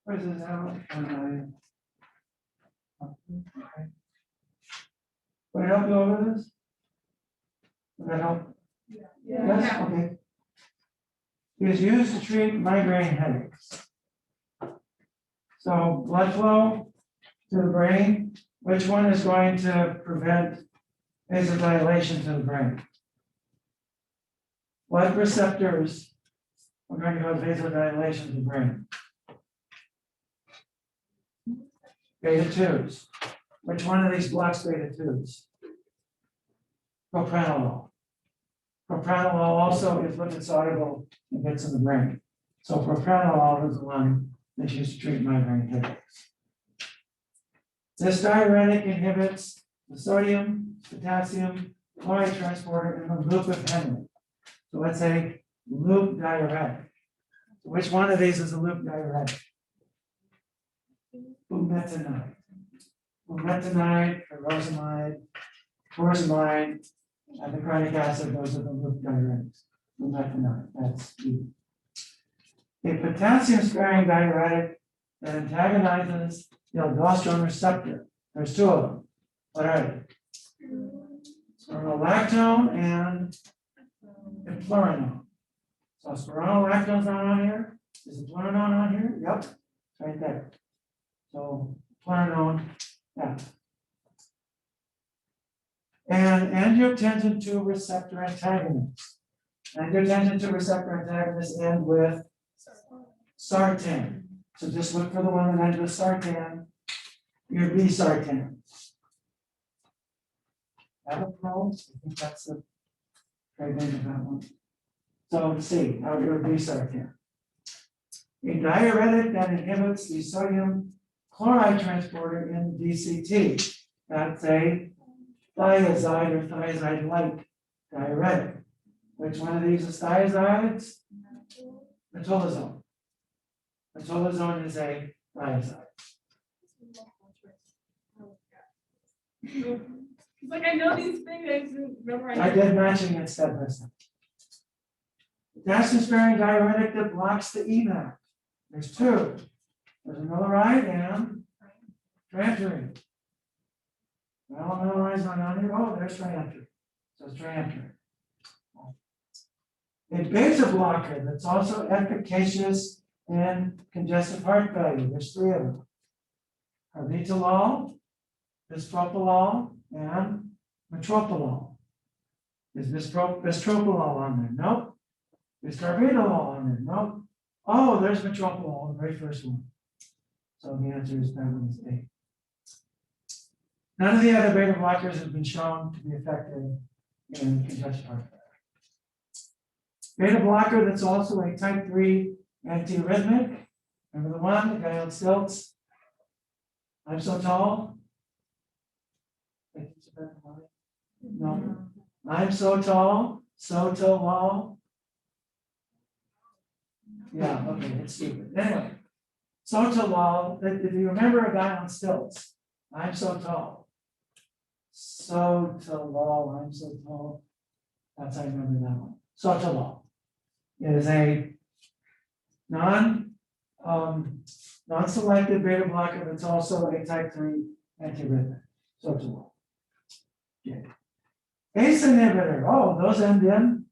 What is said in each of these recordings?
Where's this out? And okay. Would it help you over this? Would that help? Yes, okay. It is used to treat migraine headaches. So blood flow to the brain, which one is going to prevent vasodilation to the brain? What receptors are going to cause vasodilation to the brain? Beta 2s. Which one of these blocks beta 2s? Propranolol. Propranolol also is lipid soluble and gets in the brain. So propranolol is the one that's used to treat migraine headaches. This diuretic inhibits the sodium, potassium, chloride transporter in the loop of Henle. So let's say loop diuretic. So which one of these is a loop diuretic? Bumetanide. Bumetanide, furosemide, furosemide, and the chronic acid, those are the loop diuretics. Bumetanide, that's E. A potassium-sparing diuretic that antagonizes the aldosterone receptor. There's two of them. What are they? Spironolactone and eplerenone. So spironolactone's not on here. Is eplerenone on here? Yep, it's right there. So eplerenone, yeah. And angiotensin II receptor antagonists. Angiotensin II receptor antagonists end with sartan. So just look for the one that ends with sartan. Your B sartan. Avapro, I think that's the trade name of that one. So C, out your B sartan. A diuretic that inhibits the sodium chloride transporter in DCT. That's a thiazide or thiazide-like diuretic. Which one of these is thiazides? Metolazone. Metolazone is a thiazide. Like I know these things, I just didn't remember. I did matching it step by step. Potassium-sparing diuretic that blocks the EMAC. There's two. There's amiloride and triamterene. Well, amiloride's not on here. Oh, there's triamterene. So it's triamterene. A beta blocker that's also efficacious in congestive heart failure. There's three of them. Carvedilol, bisoprolol, and metoprolol. Is bisoprolol on there? Nope. Is carvedilol on there? Nope. Oh, there's metoprolol, the very first one. So the answer is that one is A. None of the other beta blockers have been shown to be effective in congestive heart failure. Beta blocker that's also a type 3 antiarrhythmic. Remember the one, the guy on stilts? I'm so tall. No. I'm so tall, so tall. Yeah, okay, it's stupid. Anyway, so tall, if you remember a guy on stilts, I'm so tall. So tall, I'm so tall. That's how I remember that one. So tall. It is a non-selective beta blocker that's also a type 3 antiarrhythmic. So tall. Okay. ACE inhibitor. Oh, those end in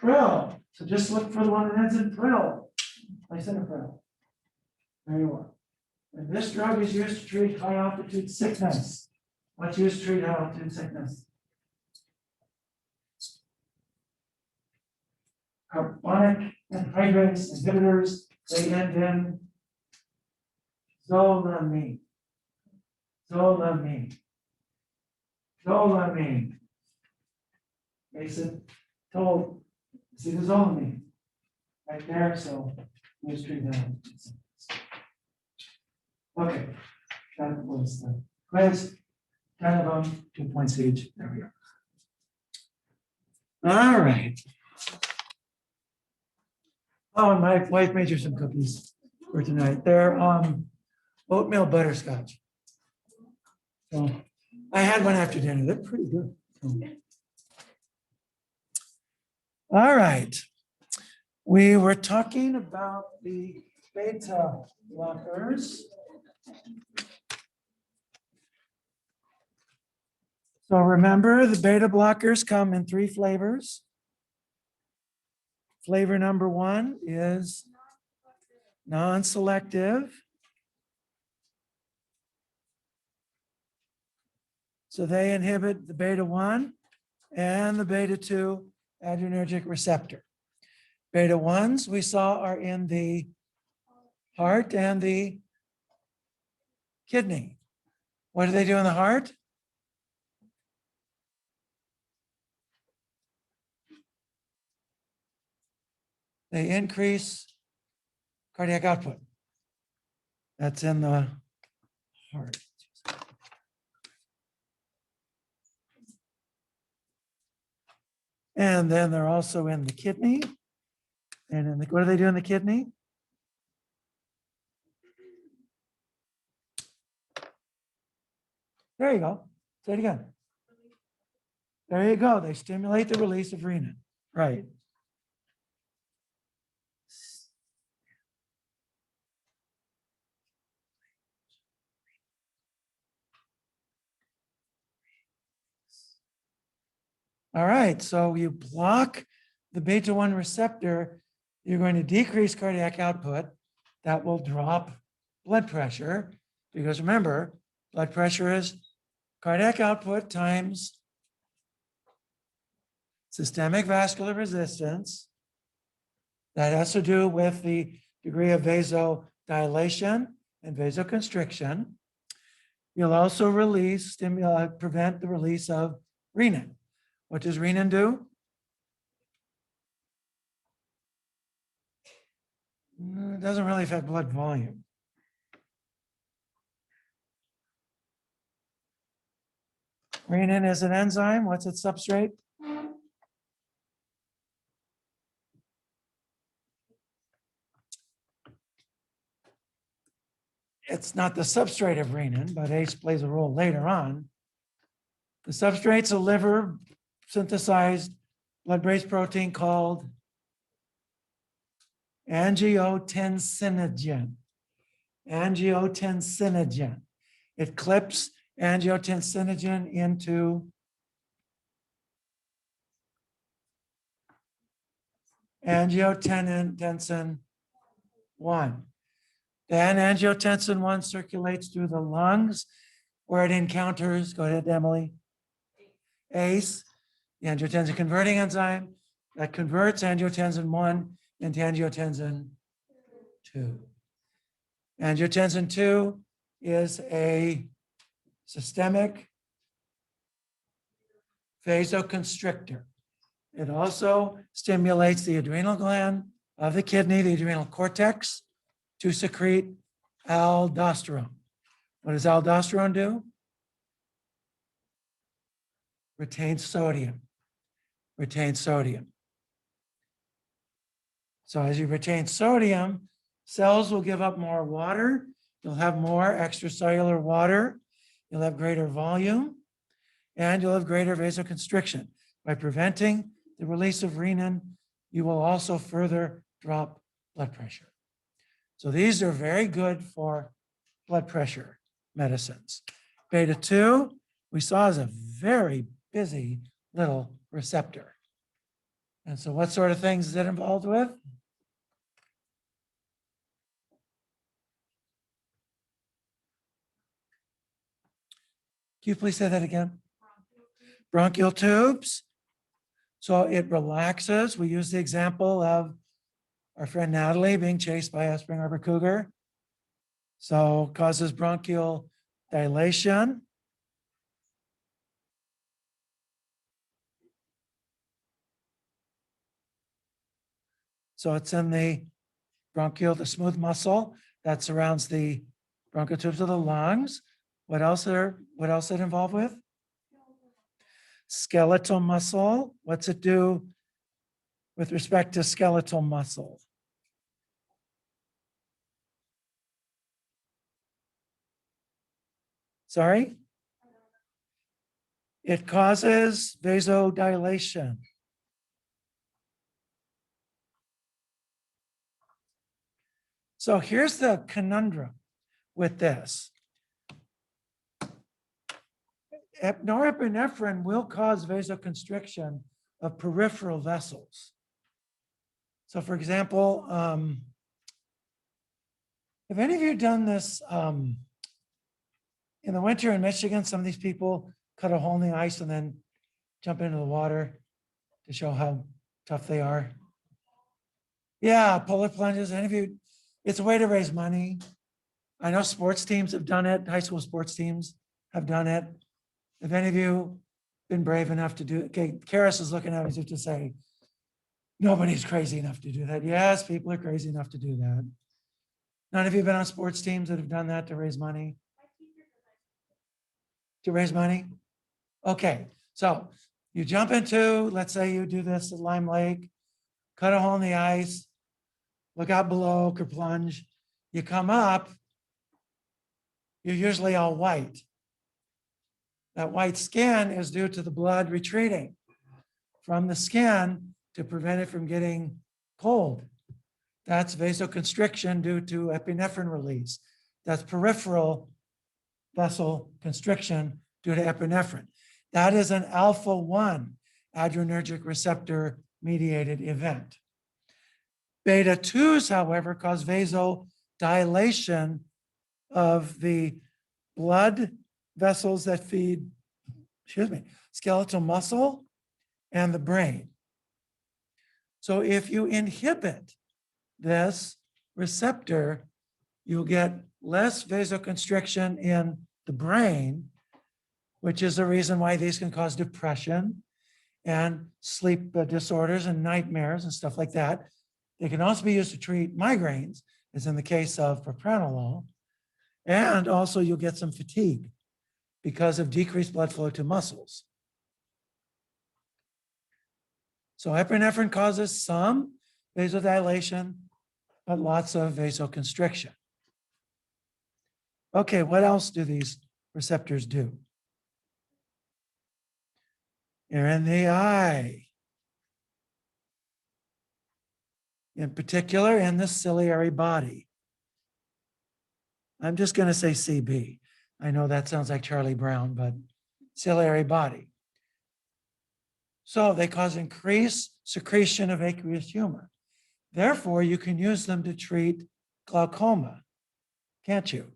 pril. So just look for the one that ends in pril. Lisinopril. Very well. And this drug is used to treat high altitude sickness. What's used to treat high altitude sickness? Carbonic anhydrase inhibitors. They end in zolamine. Zolamine. Zolamine. Acid told acetazolamine. Right there, so let's treat that. Okay, that was the quiz. 10 of them, 2 points each. There we go. All right. Oh, my wife made you some cookies for tonight. They're oatmeal butterscotch. So I had one after dinner. They're pretty good. All right. We were talking about the beta blockers. So remember, the beta blockers come in 3 flavors. Flavor number 1 is non-selective. So they inhibit the beta 1 and the beta 2 adrenergic receptor. Beta 1s we saw are in the heart and the kidney. What do they do in the heart? They increase cardiac output. That's in the heart. And then they're also in the kidney. And in the, what do they do in the kidney? There you go. Say it again. There you go. They stimulate the release of renin. Right. All right. So you block the beta 1 receptor, you're going to decrease cardiac output. That will drop blood pressure because remember, blood pressure is cardiac output times systemic vascular resistance. That has to do with the degree of vasodilation and vasoconstriction. You'll also prevent the release of renin. What does renin do? It doesn't really affect blood volume. Renin is an enzyme. What's its substrate? It's not the substrate of renin, but ACE plays a role later on. The substrate's a liver synthesized blood-based protein called angiotensinogen. Angiotensinogen. It clips angiotensinogen into angiotensin 1. Then angiotensin 1 circulates through the lungs where it encounters, go ahead, Emily, ACE, the angiotensin converting enzyme that converts angiotensin 1 into angiotensin 2. Angiotensin 2 is a systemic vasoconstrictor. It also stimulates the adrenal gland of the kidney, the adrenal cortex, to secrete aldosterone. What does aldosterone do? Retains sodium. Retains sodium. So as you retain sodium, cells will give up more water. You'll have more extracellular water. You'll have greater volume, and you'll have greater vasoconstriction. By preventing the release of renin, you will also further drop blood pressure. So these are very good for blood pressure medicines. Beta 2, we saw is a very busy little receptor. And so what sort of things is it involved with? Can you please say that again? Bronchial tubes. So it relaxes. We use the example of our friend Natalie being chased by a Spring Arbor cougar. So causes bronchial dilation. So it's in the the smooth muscle that surrounds the bronchial tubes of the lungs. What else is it involved with? Skeletal muscle. What's it do with respect to skeletal muscle? Sorry? It causes vasodilation. So here's the conundrum with this. Norepinephrine will cause vasoconstriction of peripheral vessels. So for example, have any of you done this in the winter in Michigan? Some of these people cut a hole in the ice and then jump into the water to show how tough they are. Yeah, polar plunges. Any of you, it's a way to raise money. I know sports teams have done it. High school sports teams have done it. Have any of you been brave enough to do it? Okay, Karis is looking at me as if to say, nobody's crazy enough to do that. Yes, people are crazy enough to do that. None of you been on sports teams that have done that to raise money? To raise money? Okay, so you jump into, let's say you do this at Lime Lake, cut a hole in the ice, look out below, or plunge. You come up, you're usually all white. That white skin is due to the blood retreating from the skin to prevent it from getting cold. That's vasoconstriction due to epinephrine release. That's peripheral vessel constriction due to epinephrine. That is an alpha-1 adrenergic receptor mediated event. Beta 2s, however, cause vasodilation of the blood vessels that feed, skeletal muscle and the brain. So if you inhibit this receptor, you'll get less vasoconstriction in the brain, which is the reason why these can cause depression and sleep disorders and nightmares and stuff like that. They can also be used to treat migraines, as in the case of propranolol. And also you'll get some fatigue because of decreased blood flow to muscles. So epinephrine causes some vasodilation, but lots of vasoconstriction. Okay, what else do these receptors do? They're in the eye. In particular, in the ciliary body. I'm just going to say CB. I know that sounds like Charlie Brown, but ciliary body. So they cause increased secretion of aqueous humor. Therefore, you can use them to treat glaucoma, can't you?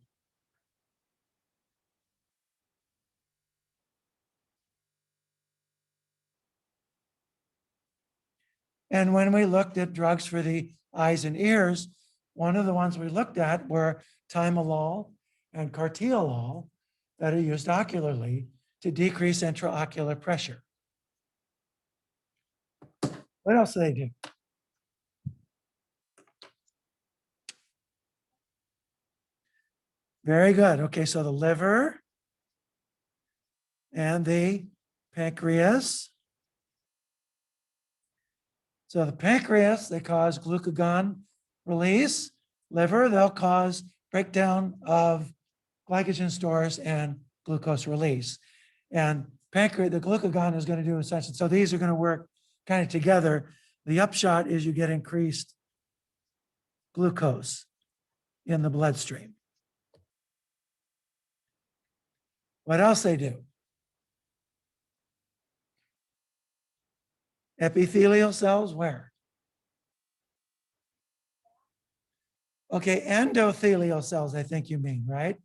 And when we looked at drugs for the eyes and ears, one of the ones we looked at were timolol and cartiolol that are used ocularly to decrease intraocular pressure. What else do they do? Very good. Okay, so the liver and the pancreas. So the pancreas, they cause glucagon release. Liver, they'll cause breakdown of glycogen stores and glucose release. And pancreas, the glucagon is going to do essentially. So these are going to work kind of together. The upshot is you get increased glucose in the bloodstream. What else they do? Epithelial cells, where? Okay, endothelial cells, I think you mean, right?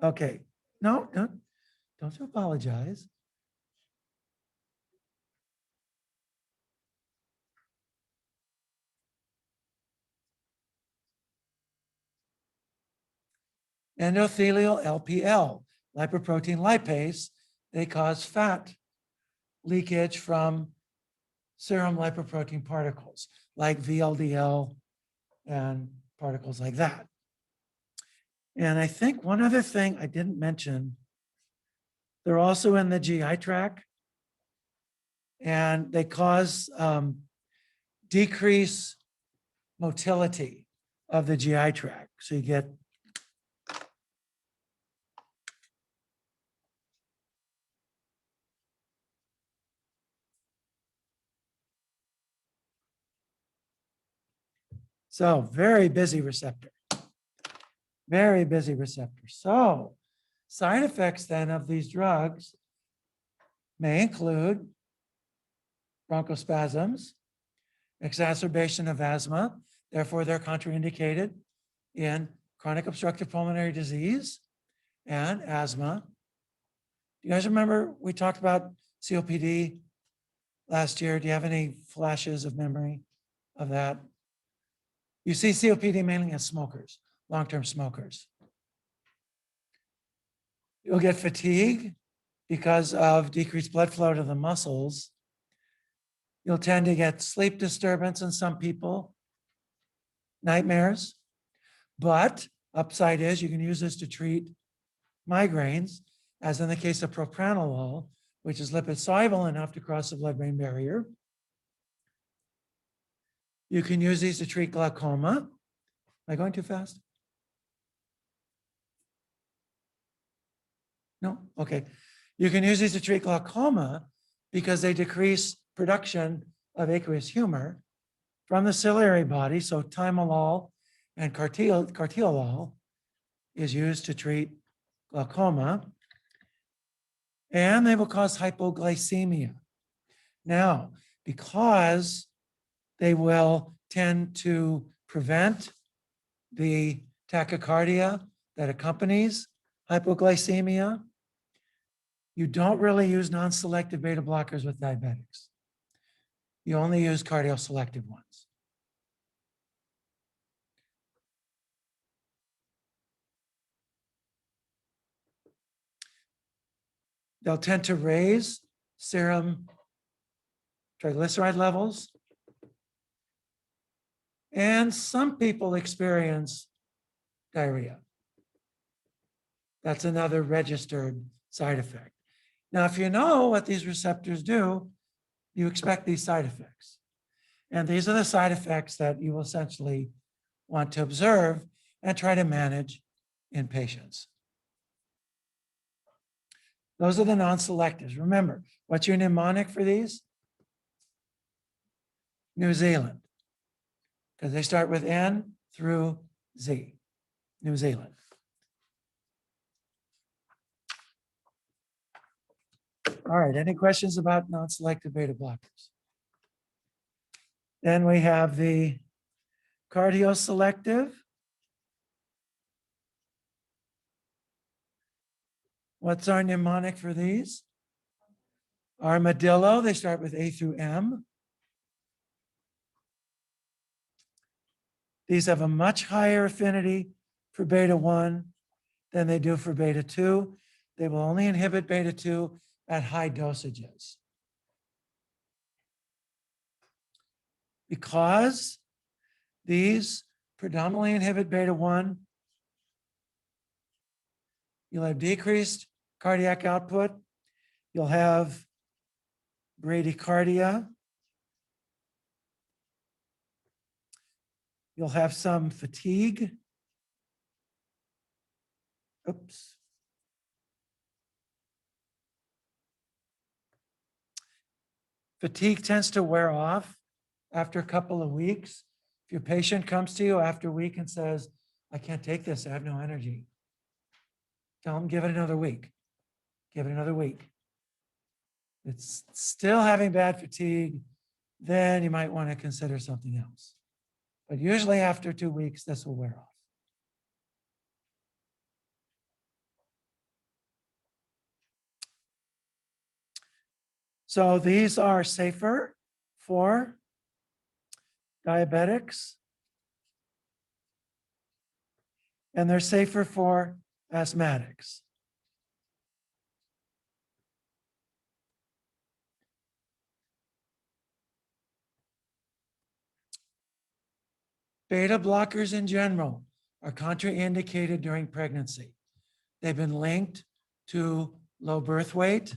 Okay, no, don't you apologize. Endothelial LPL, lipoprotein lipase, they cause fat leakage from serum lipoprotein particles like VLDL and particles like that. And I think one other thing I didn't mention, they're also in the GI tract and they cause decrease motility of the GI tract. So you get so very busy receptor. Very busy receptor. So side effects then of these drugs may include bronchospasms, exacerbation of asthma. Therefore, they're contraindicated in chronic obstructive pulmonary disease and asthma. Do you guys remember we talked about COPD last year? Do you have any flashes of memory of that? You see COPD mainly as smokers, long-term smokers. You'll get fatigue because of decreased blood flow to the muscles. You'll tend to get sleep disturbance in some people, nightmares. But upside is you can use this to treat migraines, as in the case of propranolol, which is lipid soluble enough to cross the blood-brain barrier. You can use these to treat glaucoma. Am I going too fast? No? Okay. You can use these to treat glaucoma because they decrease production of aqueous humor from the ciliary body. So timolol and cartilolol is used to treat glaucoma. And they will cause hypoglycemia. Now, because they will tend to prevent the tachycardia that accompanies hypoglycemia, you don't really use non-selective beta blockers with diabetics. You only use cardioselective ones. They'll tend to raise serum triglyceride levels. And some people experience diarrhea. That's another registered side effect. Now, if you know what these receptors do, you expect these side effects. And these are the side effects that you will essentially want to observe and try to manage in patients. Those are the non-selectives. Remember, what's your mnemonic for these? New Zealand, because they start with N through Z, New Zealand. All right, any questions about non-selective beta blockers? Then we have the cardioselective. What's our mnemonic for these? Armadillo, they start with A through M. These have a much higher affinity for beta 1 than they do for beta 2. They will only inhibit beta 2 at high dosages. Because these predominantly inhibit beta 1, you'll have decreased cardiac output. You'll have bradycardia. You'll have some fatigue. Oops. Fatigue tends to wear off after a couple of weeks. If your patient comes to you after a week and says, I can't take this, I have no energy, tell them, give it another week. Give it another week. It's still having bad fatigue, then you might want to consider something else. But usually after 2 weeks, this will wear off. So these are safer for diabetics, and they're safer for asthmatics. Beta blockers in general are contraindicated during pregnancy. They've been linked to low birth weight.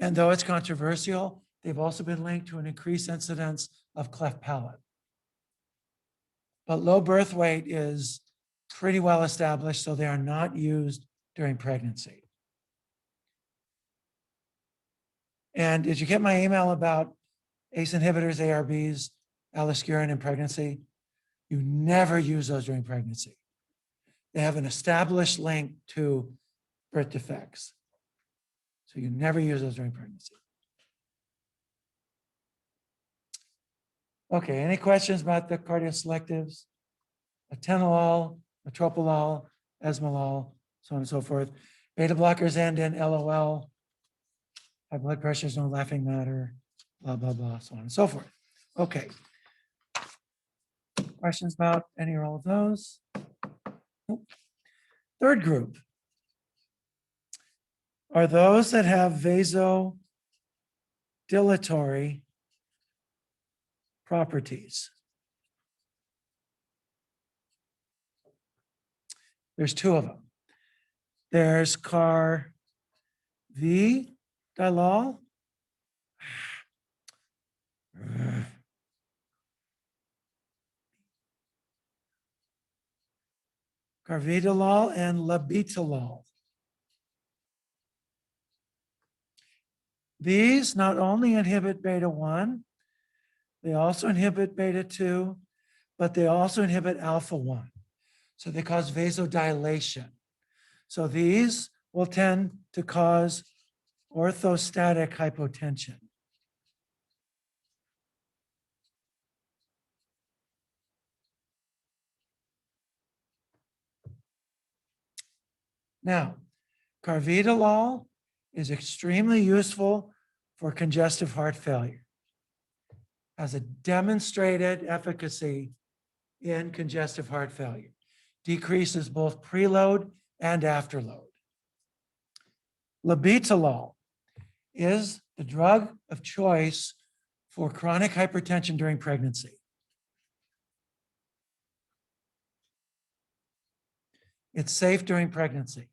And though it's controversial, they've also been linked to an increased incidence of cleft palate. But low birth weight is pretty well established, so they are not used during pregnancy. And did you get my email about ACE inhibitors, ARBs, aliskiren in pregnancy? You never use those during pregnancy. They have an established link to birth defects. So you never use those during pregnancy. Okay, any questions about the cardioselectives? Atenolol, metoprolol, esmolol, so on and so forth. Beta blockers end in LOL. High blood pressure is no laughing matter, blah, blah, blah, so on and so forth. Okay. Questions about any or all of those? Nope. Third group are those that have vasodilatory properties. There's two of them. There's carvedilol. Carvedilol and labetalol. These not only inhibit beta 1, they also inhibit beta 2, but they also inhibit alpha 1. So they cause vasodilation. So these will tend to cause orthostatic hypotension. Now, carvedilol is extremely useful for congestive heart failure. Has a demonstrated efficacy in congestive heart failure. Decreases both preload and afterload. Labetalol is the drug of choice for chronic hypertension during pregnancy. It's safe during pregnancy.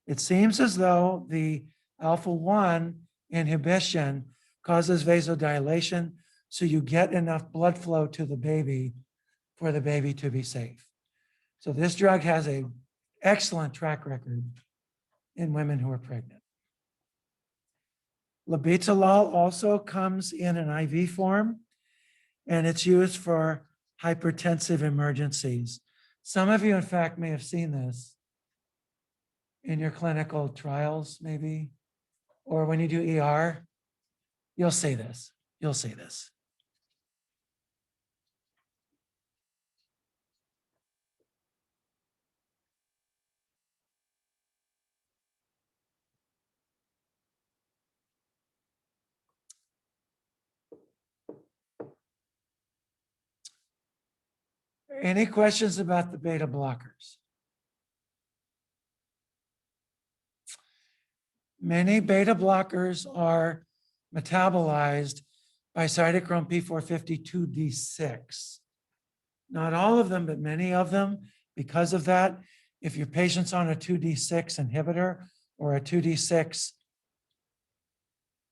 It seems as though the alpha-1 inhibition causes vasodilation, so you get enough blood flow to the baby for the baby to be safe. So this drug has an excellent track record in women who are pregnant. Labetalol also comes in an IV form, and it's used for hypertensive emergencies. Some of you, in fact, may have seen this in your clinical trials, maybe, or when you do ER, you'll see this. You'll see this. Any questions about the beta blockers? Many beta blockers are metabolized by cytochrome P452D6. Not all of them, but many of them. Because of that, if your patient's on a 2D6 inhibitor or a 2D6,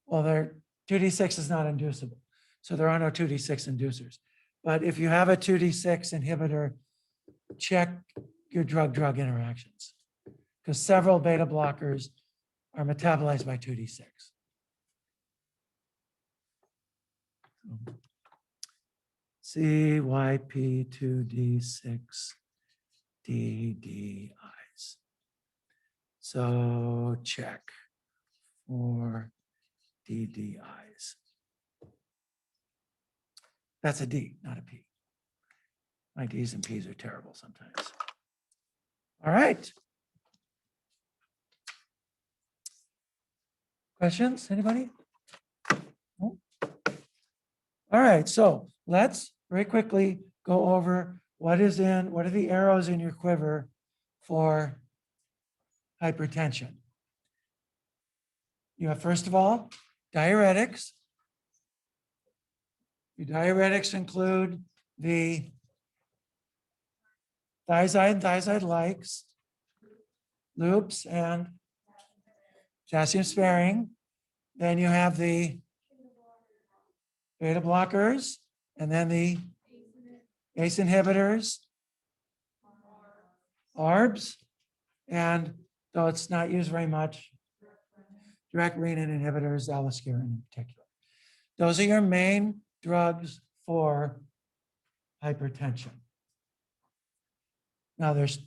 well, their 2D6 is not inducible. So there are no 2D6 inducers. But if you have a 2D6 inhibitor, check your drug-drug interactions, because several beta blockers are metabolized by 2D6. CYP2D6 DDIs. So check for DDIs. That's a D, not a P. My D's and P's are terrible sometimes. All right. Questions, anybody? No? All right, so let's very quickly go over what are the arrows in your quiver for hypertension. You have, first of all, diuretics. Your diuretics include the thiazide and thiazide-likes, loops, and potassium sparing. Then you have the beta blockers, and then the ACE inhibitors, ARBs, and though it's not used very much, direct renin inhibitors, aliskiren in particular. Those are your main drugs for hypertension. Now there's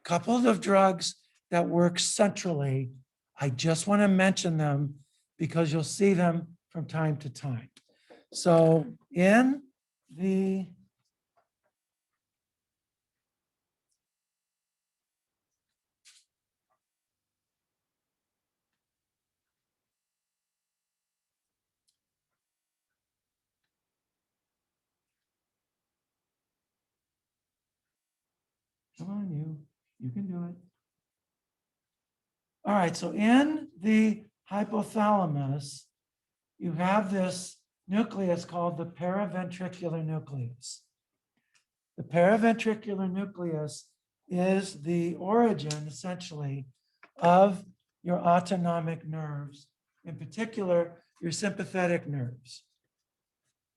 couple of drugs that work centrally. I just want to mention them because you'll see them from time to time. So in the come on, you can do it. All right, so in the hypothalamus, you have this nucleus called the paraventricular nucleus. The paraventricular nucleus is the origin, essentially, of your autonomic nerves, in particular, your sympathetic nerves.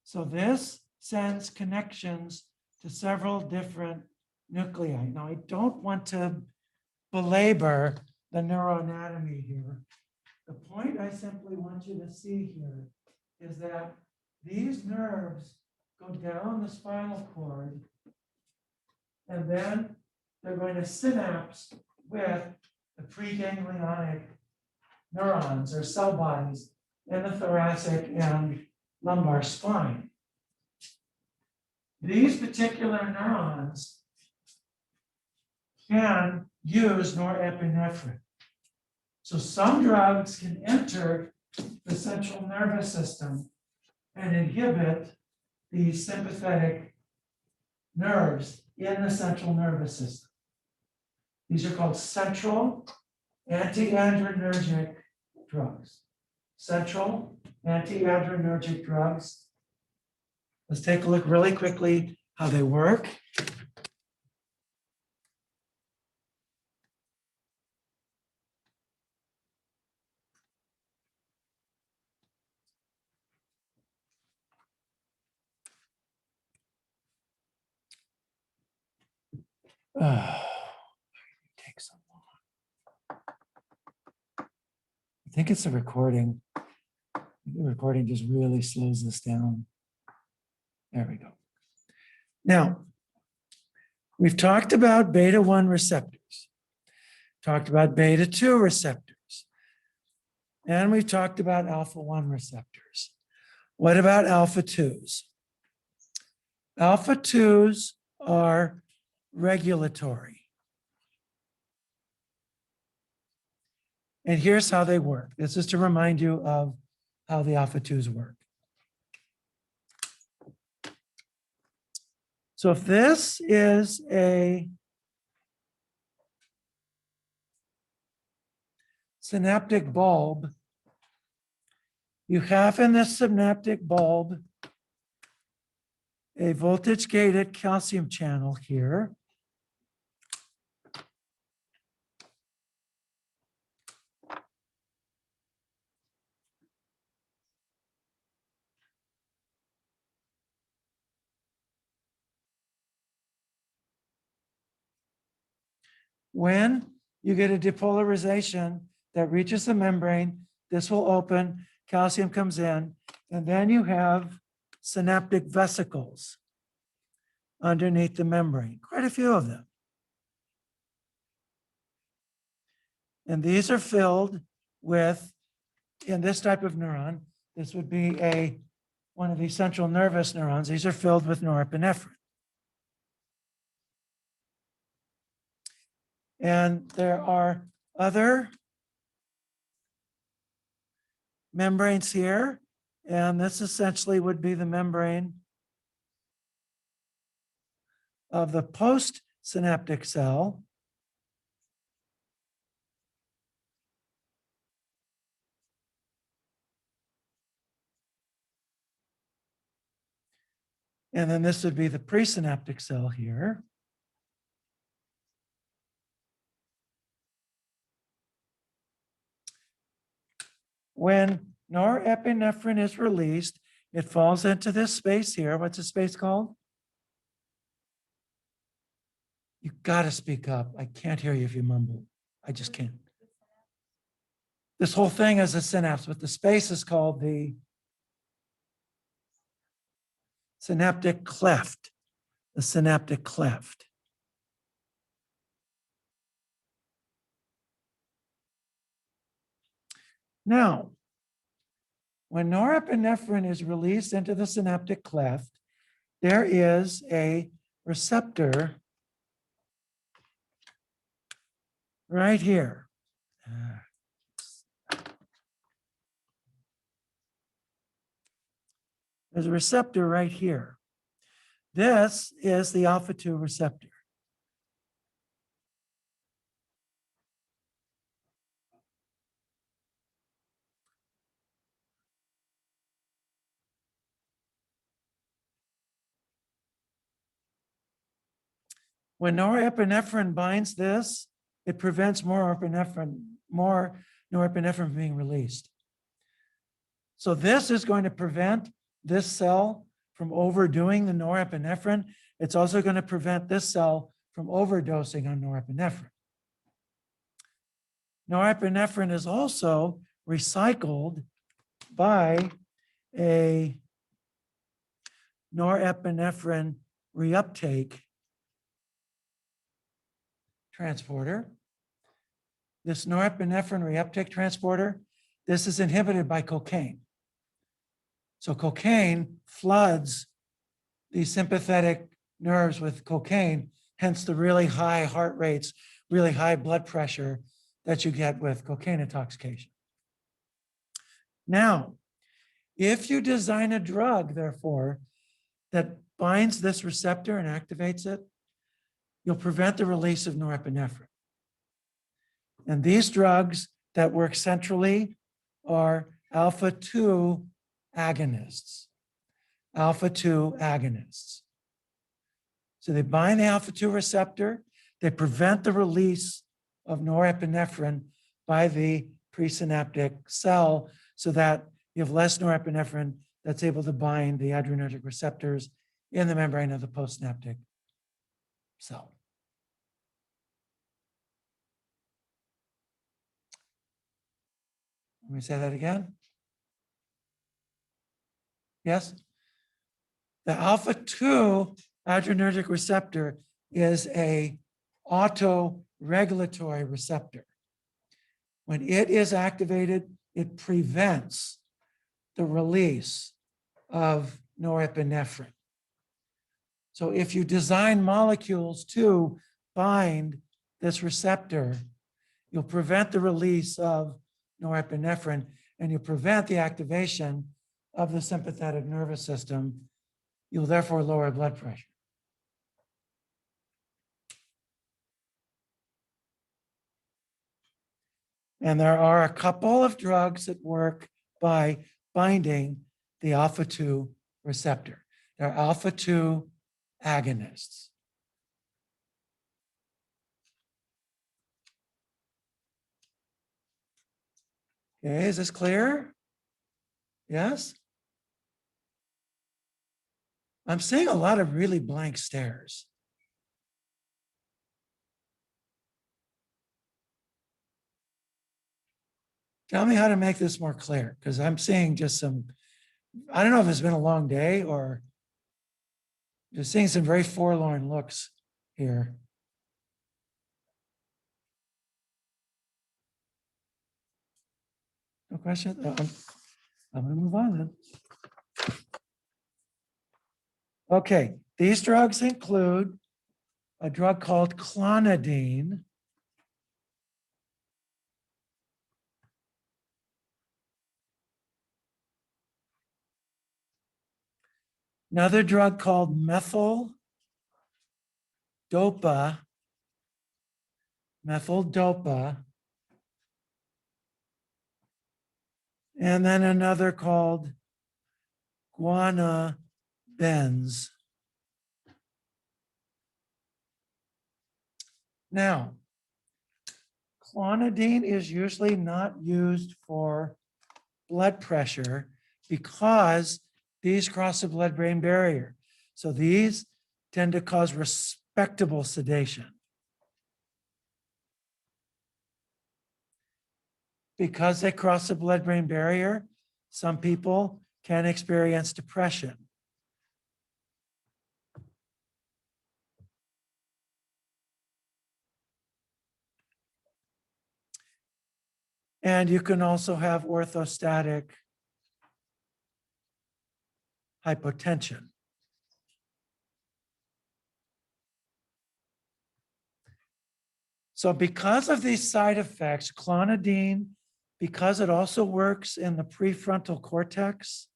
So this sends connections to several different nuclei. Now, I don't want to belabor the neuroanatomy here. The point I simply want you to see here is that these nerves go down the spinal cord, and then they're going to synapse with the preganglionic neurons or cell bodies in the thoracic and lumbar spine. These particular neurons can use norepinephrine. So some drugs can enter the central nervous system and inhibit the sympathetic nerves in the central nervous system. These are called central anti-adrenergic drugs. Central anti-adrenergic drugs. Let's take a look really quickly how they work. Take so long. I think it's a recording. The recording just really slows this down. There we go. Now, we've talked about beta 1 receptors, talked about beta 2 receptors, and we've talked about alpha 1 receptors. What about alpha 2s? Alpha 2s are regulatory. And here's how they work. This is to remind you of how the alpha 2s work. So if this is a synaptic bulb, you have in this synaptic bulb a voltage-gated calcium channel here. When you get a depolarization that reaches the membrane, this will open, calcium comes in, and then you have synaptic vesicles underneath the membrane, quite a few of them. And these are filled with, in this type of neuron, this would be one of these central nervous neurons. These are filled with norepinephrine. And there are other membranes here, and this essentially would be the membrane of the postsynaptic cell. And then this would be the presynaptic cell here. When norepinephrine is released, it falls into this space here. What's the space called? You got to speak up. I can't hear you if you mumble. I just can't. This whole thing is a synapse, but the space is called the synaptic cleft. The synaptic cleft. Now, when norepinephrine is released into the synaptic cleft, there is a receptor right here. There's a receptor right here. This is the alpha 2 receptor. When norepinephrine binds this, it prevents more norepinephrine being released. So this is going to prevent this cell from overdoing the norepinephrine. It's also going to prevent this cell from overdosing on norepinephrine. Norepinephrine is also recycled by a norepinephrine reuptake transporter. This norepinephrine reuptake transporter, this is inhibited by cocaine. So cocaine floods the sympathetic nerves with cocaine, hence the really high heart rates, really high blood pressure that you get with cocaine intoxication. Now, if you design a drug, therefore, that binds this receptor and activates it, you'll prevent the release of norepinephrine. And these drugs that work centrally are alpha 2 agonists. Alpha 2 agonists. So they bind the alpha 2 receptor, they prevent the release of norepinephrine by the presynaptic cell so that you have less norepinephrine that's able to bind the adrenergic receptors in the membrane of the postsynaptic cell. Let me say that again. Yes? The alpha 2 adrenergic receptor is a autoregulatory receptor. When it is activated, it prevents the release of norepinephrine. So if you design molecules to bind this receptor, you'll prevent the release of norepinephrine and you prevent the activation of the sympathetic nervous system. You'll therefore lower blood pressure. And there are a couple of drugs that work by binding the alpha 2 receptor. They're alpha 2 agonists. Okay, is this clear? Yes? I'm seeing a lot of really blank stares. Tell me how to make this more clear, because I'm seeing just some, I don't know if it's been a long day or just seeing some very forlorn looks here. No question? I'm going to move on then. Okay, these drugs include a drug called clonidine. Another drug called methyl-dopa. And then another called guanabenz. Now, clonidine is usually not used for blood pressure because these cross the blood-brain barrier. So these tend to cause respectable sedation. Because they cross the blood-brain barrier, some people can experience depression. And you can also have orthostatic hypotension. So because of these side effects, clonidine, because it also works in the prefrontal cortex,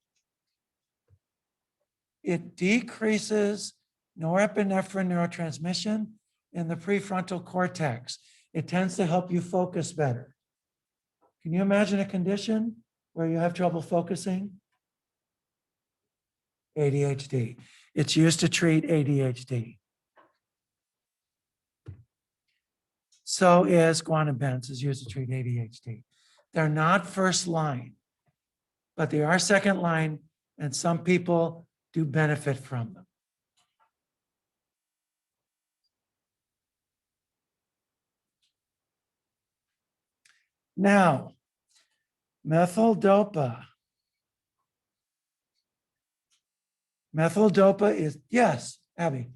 it decreases norepinephrine neurotransmission in the prefrontal cortex. It tends to help you focus better. Can you imagine a condition where you have trouble focusing? ADHD. It's used to treat ADHD. So is guanabens is used to treat ADHD. They're not first line, but they are second line, and some people do benefit from them. Now, methyl-dopa. Methyl-dopa is, yes, Abby.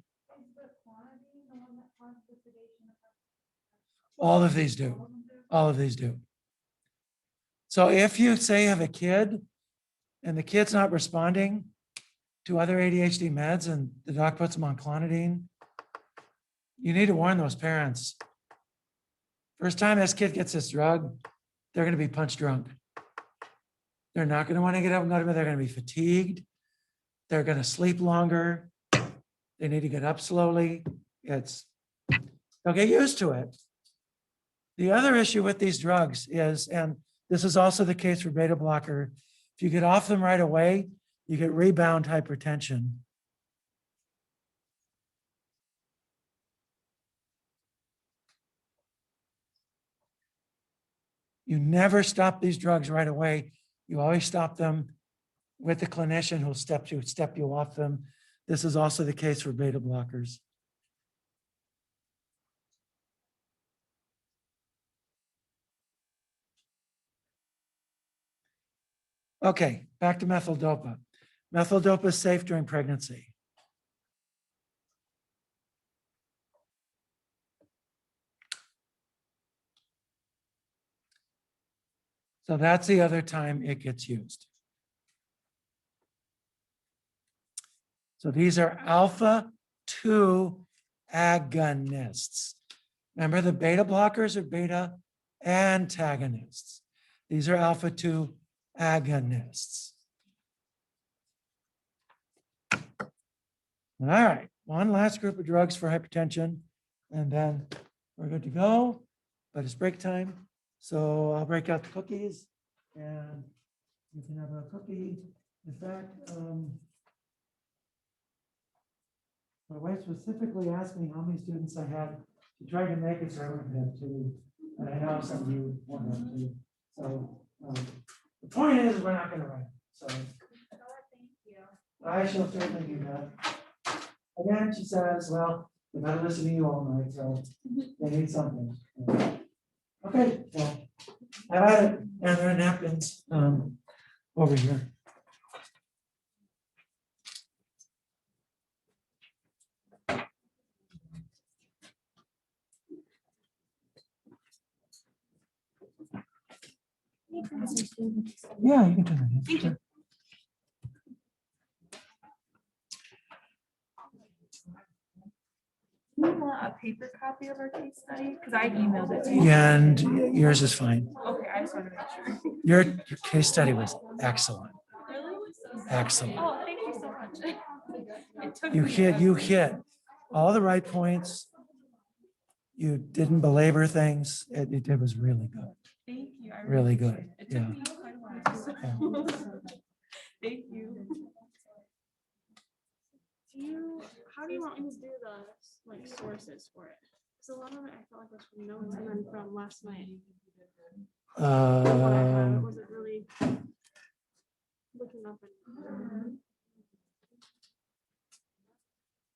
All of these do. All of these do. So if you say you have a kid and the kid's not responding to other ADHD meds and the doc puts them on clonidine, you need to warn those parents. First time this kid gets this drug, they're going to be punch drunk. They're not going to want to get up and go to bed. They're going to be fatigued. They're going to sleep longer. They need to get up slowly. They'll get used to it. The other issue with these drugs is, and this is also the case for beta blocker, if you get off them right away, you get rebound hypertension. You never stop these drugs right away. You always stop them with the clinician who'll step you off them. This is also the case for beta blockers. Okay, back to methyl-dopa. Methyl-dopa is safe during pregnancy. So that's the other time it gets used. So these are alpha-2 agonists. Remember, the beta blockers are beta antagonists. These are alpha-2 agonists. All right, one last group of drugs for hypertension, and then we're good to go, but it's break time. So I'll break out the cookies, and you can have a cookie. In fact, my wife specifically asked me how many students I had. She tried to make it so I wouldn't have two, and I know some of you won't have two. So the point is, we're not going to write. So I shall certainly do that. Again, she says, well, they're not listening to you all night, so they need something. Okay, well, have at it. And there are napkins over here. Yeah, you can turn it in. Thank you. Do you want a paper copy of our case study? Because I emailed it to you. Yeah, and yours is fine. Okay, I just wanted to make sure. Your case study was excellent. Really? Excellent. Oh, thank you so much. It took You me- hit all the right points. You didn't belabor things. It was really good. Thank you. I Really appreciate good. It took me quite a while. Thank you. How do you want me to do the sources for it? Because a lot of it I felt like was from notes and then from last night. What I had wasn't really looking up and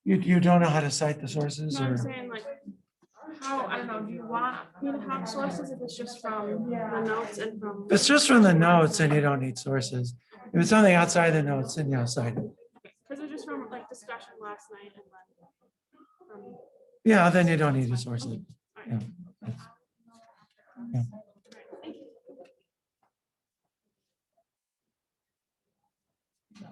You don't know how to cite the sources, no, I'm or saying like how I don't know, do you want me to have sources if it's just from the notes and from if it's just from the notes, then you don't need sources. If it's something outside the notes, then you'll cite it. because it's just from like discussion last night and then Yeah, then you don't need to source it. all right. Yeah. Yeah. I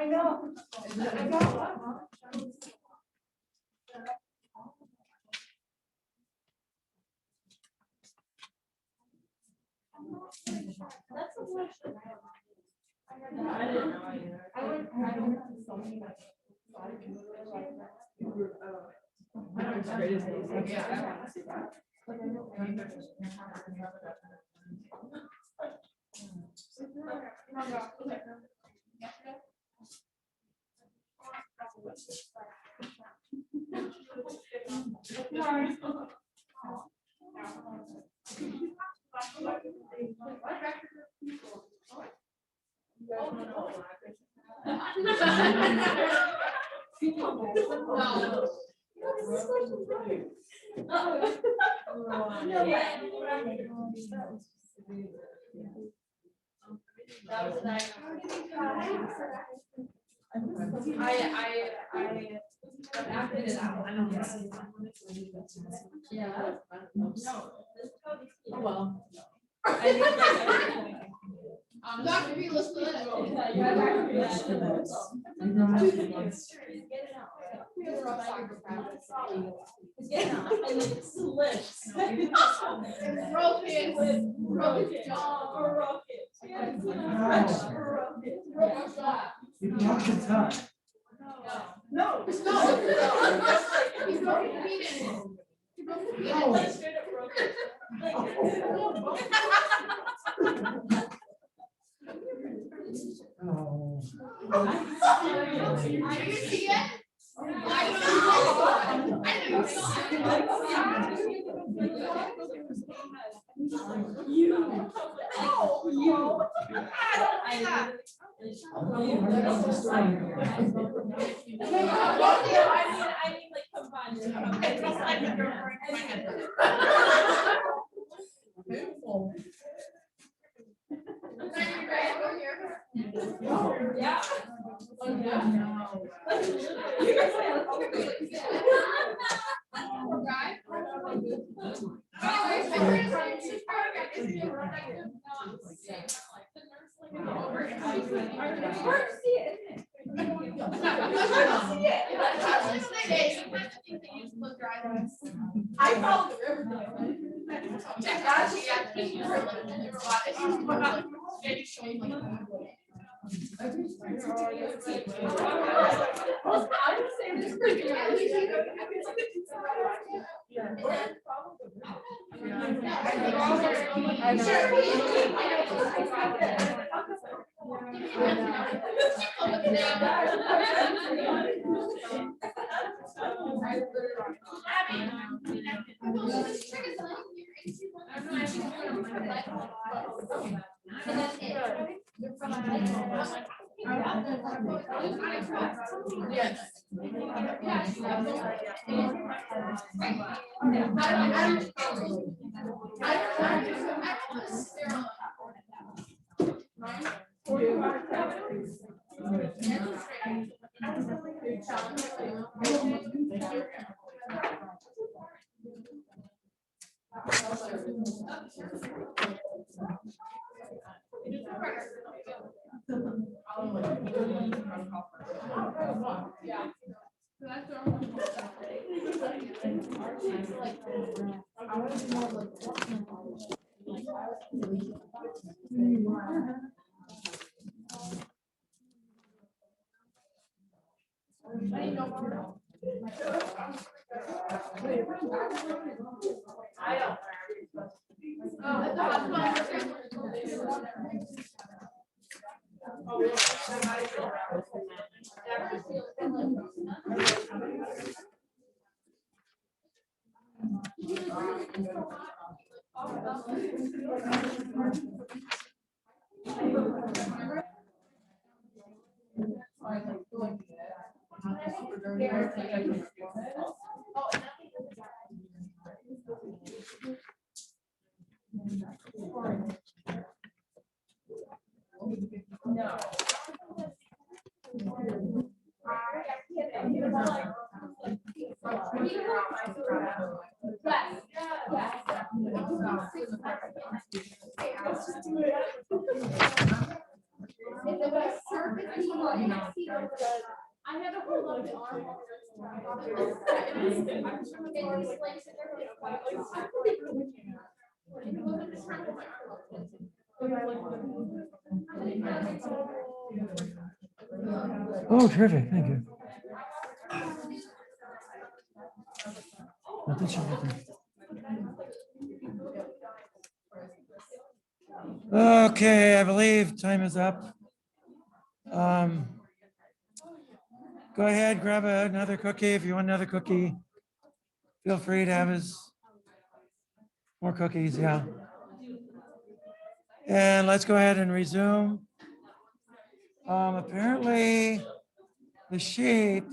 know. I got one. That's a question. I didn't know either. I don't have so many. I acted it out. I don't know. Yeah. Oh, well. Dr. B, let's do it. Yeah, Dr. B, let's do it. Get it out. Get it out. And then slips. Broke it. Broke it. Oh, broke it. Yes. Broke it. You have to touch. No, it's not. He's broken the beat in it. He broke the beat in it. Straight up broke it. Oh. Are you see it? I know. You. Oh, you. I don't like that. I mean like combined. It's like a girlfriend in my head. Beautiful. Yeah. Oh, yeah. I followed the river. I had to hold up the arm. Oh, terrific, thank you. Nothing short of that. Okay, I believe time is up. Go ahead, grab another cookie. If you want another cookie, feel free to have more cookies, yeah. And let's go ahead and resume. Apparently, the sheet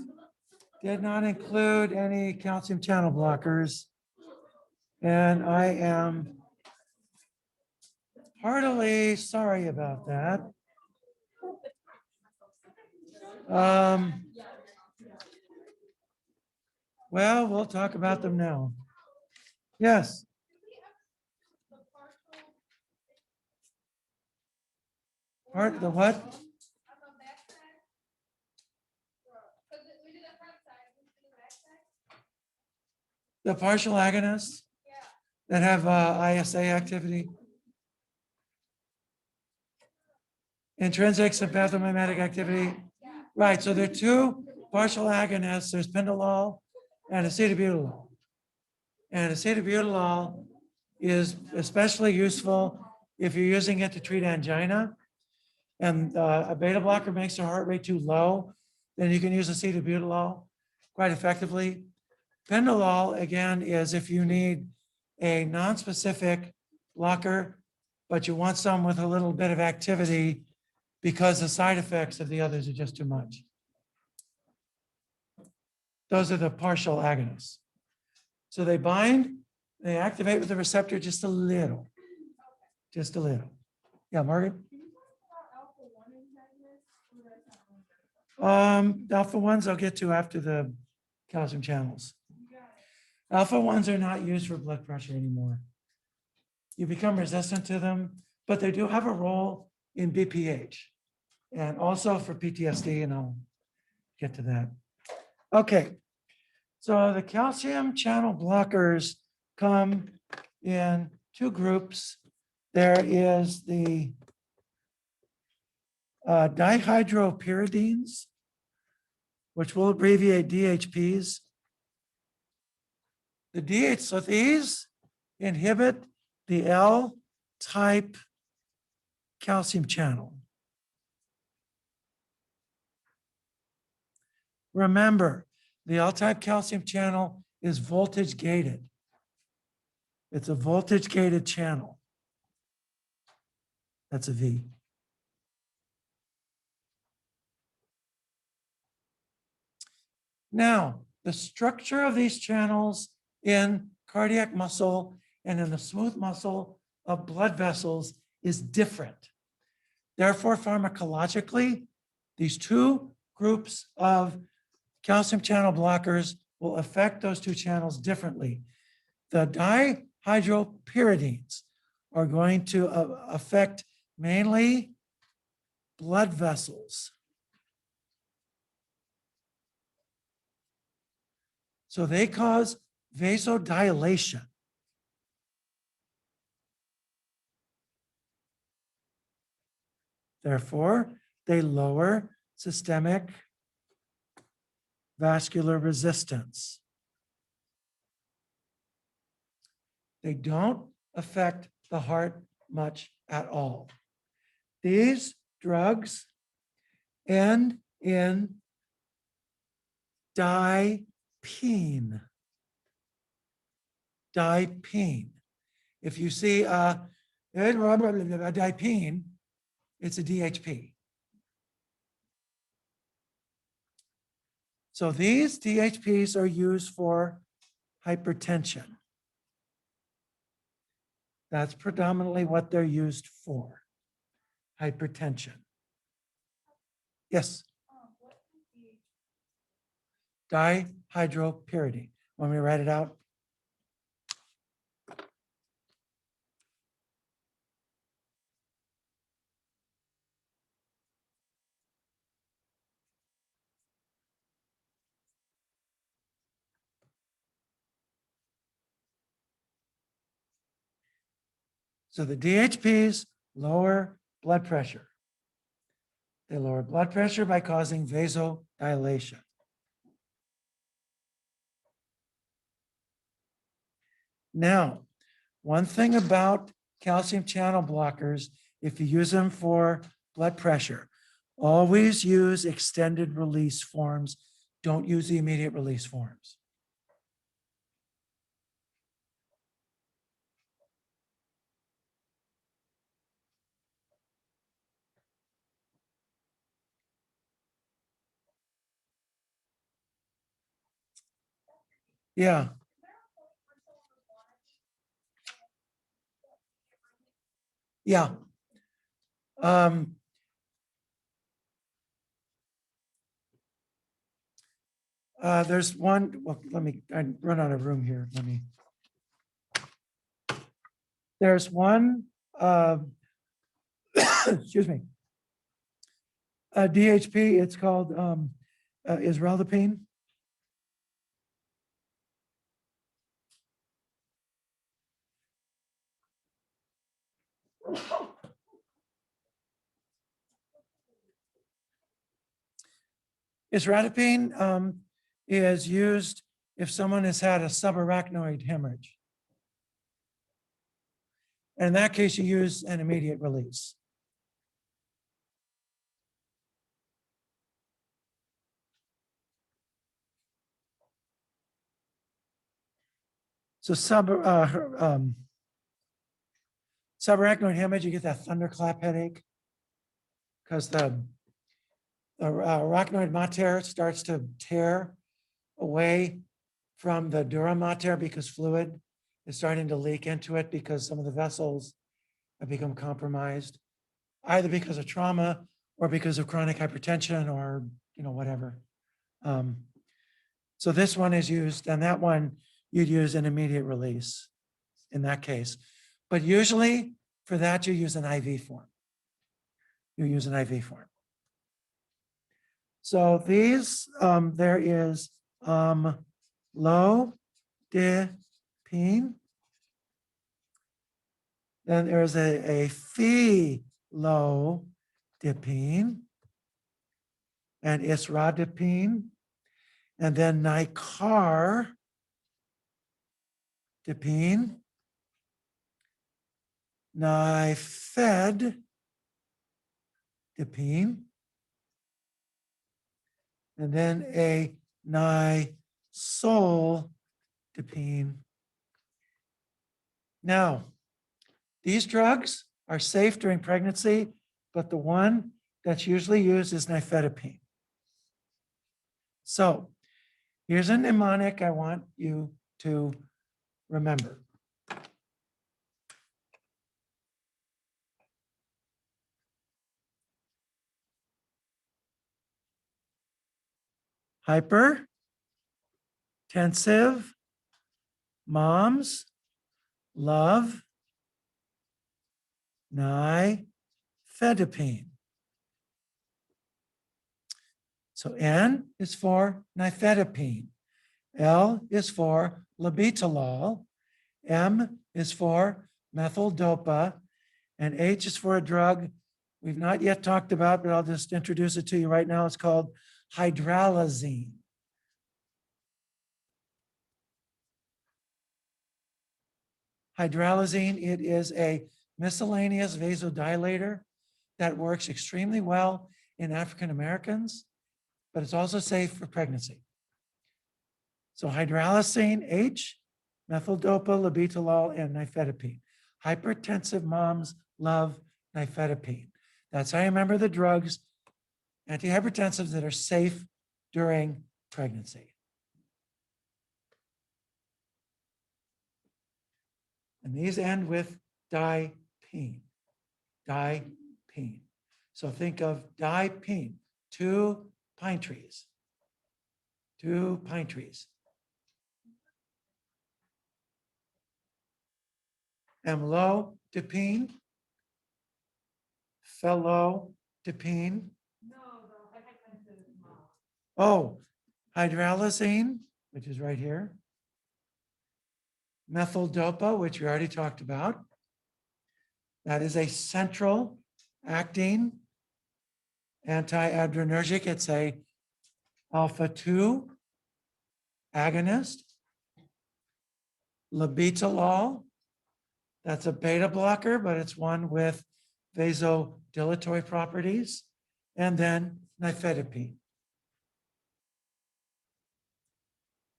did not include any calcium channel blockers. And I am heartily sorry about that. Well, we'll talk about them now. Yes. Part the what? The partial agonists that have ISA activity. Intrinsic sympathomimetic activity. Right, so there are two partial agonists. There's pendolol and acetobutolol. And acetobutolol is especially useful if you're using it to treat angina. And a beta blocker makes the heart rate too low, then you can use acetobutolol quite effectively. Pendolol, again, is if you need a non-specific blocker, but you want some with a little bit of activity because the side effects of the others are just too much. Those are the partial agonists. So they bind, they activate with the receptor just a little. Just a little. Yeah, Margaret? Alpha ones I'll get to after the calcium channels. Alpha ones are not used for blood pressure anymore. You become resistant to them, but they do have a role in BPH and also for PTSD, and I'll get to that. Okay, so the calcium channel blockers come in two groups. There is the dihydropyridines, which we'll abbreviate DHPs. So these inhibit the L-type calcium channel. Remember, the L-type calcium channel is voltage gated. It's a voltage gated channel. That's a V. Now, the structure of these channels in cardiac muscle and in the smooth muscle of blood vessels is different. Therefore, pharmacologically, these two groups of calcium channel blockers will affect those two channels differently. The dihydropyridines are going to affect mainly blood vessels. So they cause vasodilation. Therefore, they lower systemic vascular resistance. They don't affect the heart much at all. These drugs end in dipene. Dipene. If you see a dipene, it's a DHP. So these DHPs are used for hypertension. That's predominantly what they're used for, hypertension. Yes? Dihydropyridine. Want me to write it out? So the DHPs lower blood pressure. They lower blood pressure by causing vasodilation. Now, one thing about calcium channel blockers, if you use them for blood pressure, always use extended release forms. Don't use the immediate release forms. Yeah. Yeah. There's one, well, I run out of room here. There's one, excuse me, DHP, it's called isradipine. Isradipine is used if someone has had a subarachnoid hemorrhage. And in that case, you use an immediate release. So subarachnoid hemorrhage, you get that thunderclap headache because the arachnoid mater starts to tear away from the dura mater because fluid is starting to leak into it because some of the vessels have become compromised, either because of trauma or because of chronic hypertension or, whatever. So this one is used, and that one you'd use an immediate release in that case. But usually for that, you use an IV form. You use an IV form. So these, there is lodipine. Then there's a phenylodipine and isradipine, and then nicardipine, nifedipine, and then a nisoldipine. Now, these drugs are safe during pregnancy, but the one that's usually used is nifedipine. So here's a mnemonic I want you to remember. Hypertensive moms love nifedipine. So N is for nifedipine. L is for labetalol. M is for methyl dopa. And H is for a drug we've not yet talked about, but I'll just introduce it to you right now. It's called hydralazine. Hydralazine, it is a miscellaneous vasodilator that works extremely well in African Americans, but it's also safe for pregnancy. So hydralazine, H, methyl dopa, labetalol, and nifedipine. Hypertensive moms love nifedipine. That's how you remember the drugs, antihypertensives that are safe during pregnancy. And these end with dipene, dipene. So think of dipene, 2 pine trees, 2 pine trees. Amlodipine, felodipine. Oh, hydralazine, which is right here. Methyl dopa, which we already talked about. That is a central acting anti-adrenergic. It's a alpha-2 agonist. Labetalol, that's a beta blocker, but it's one with vasodilatory properties. And then nifedipine.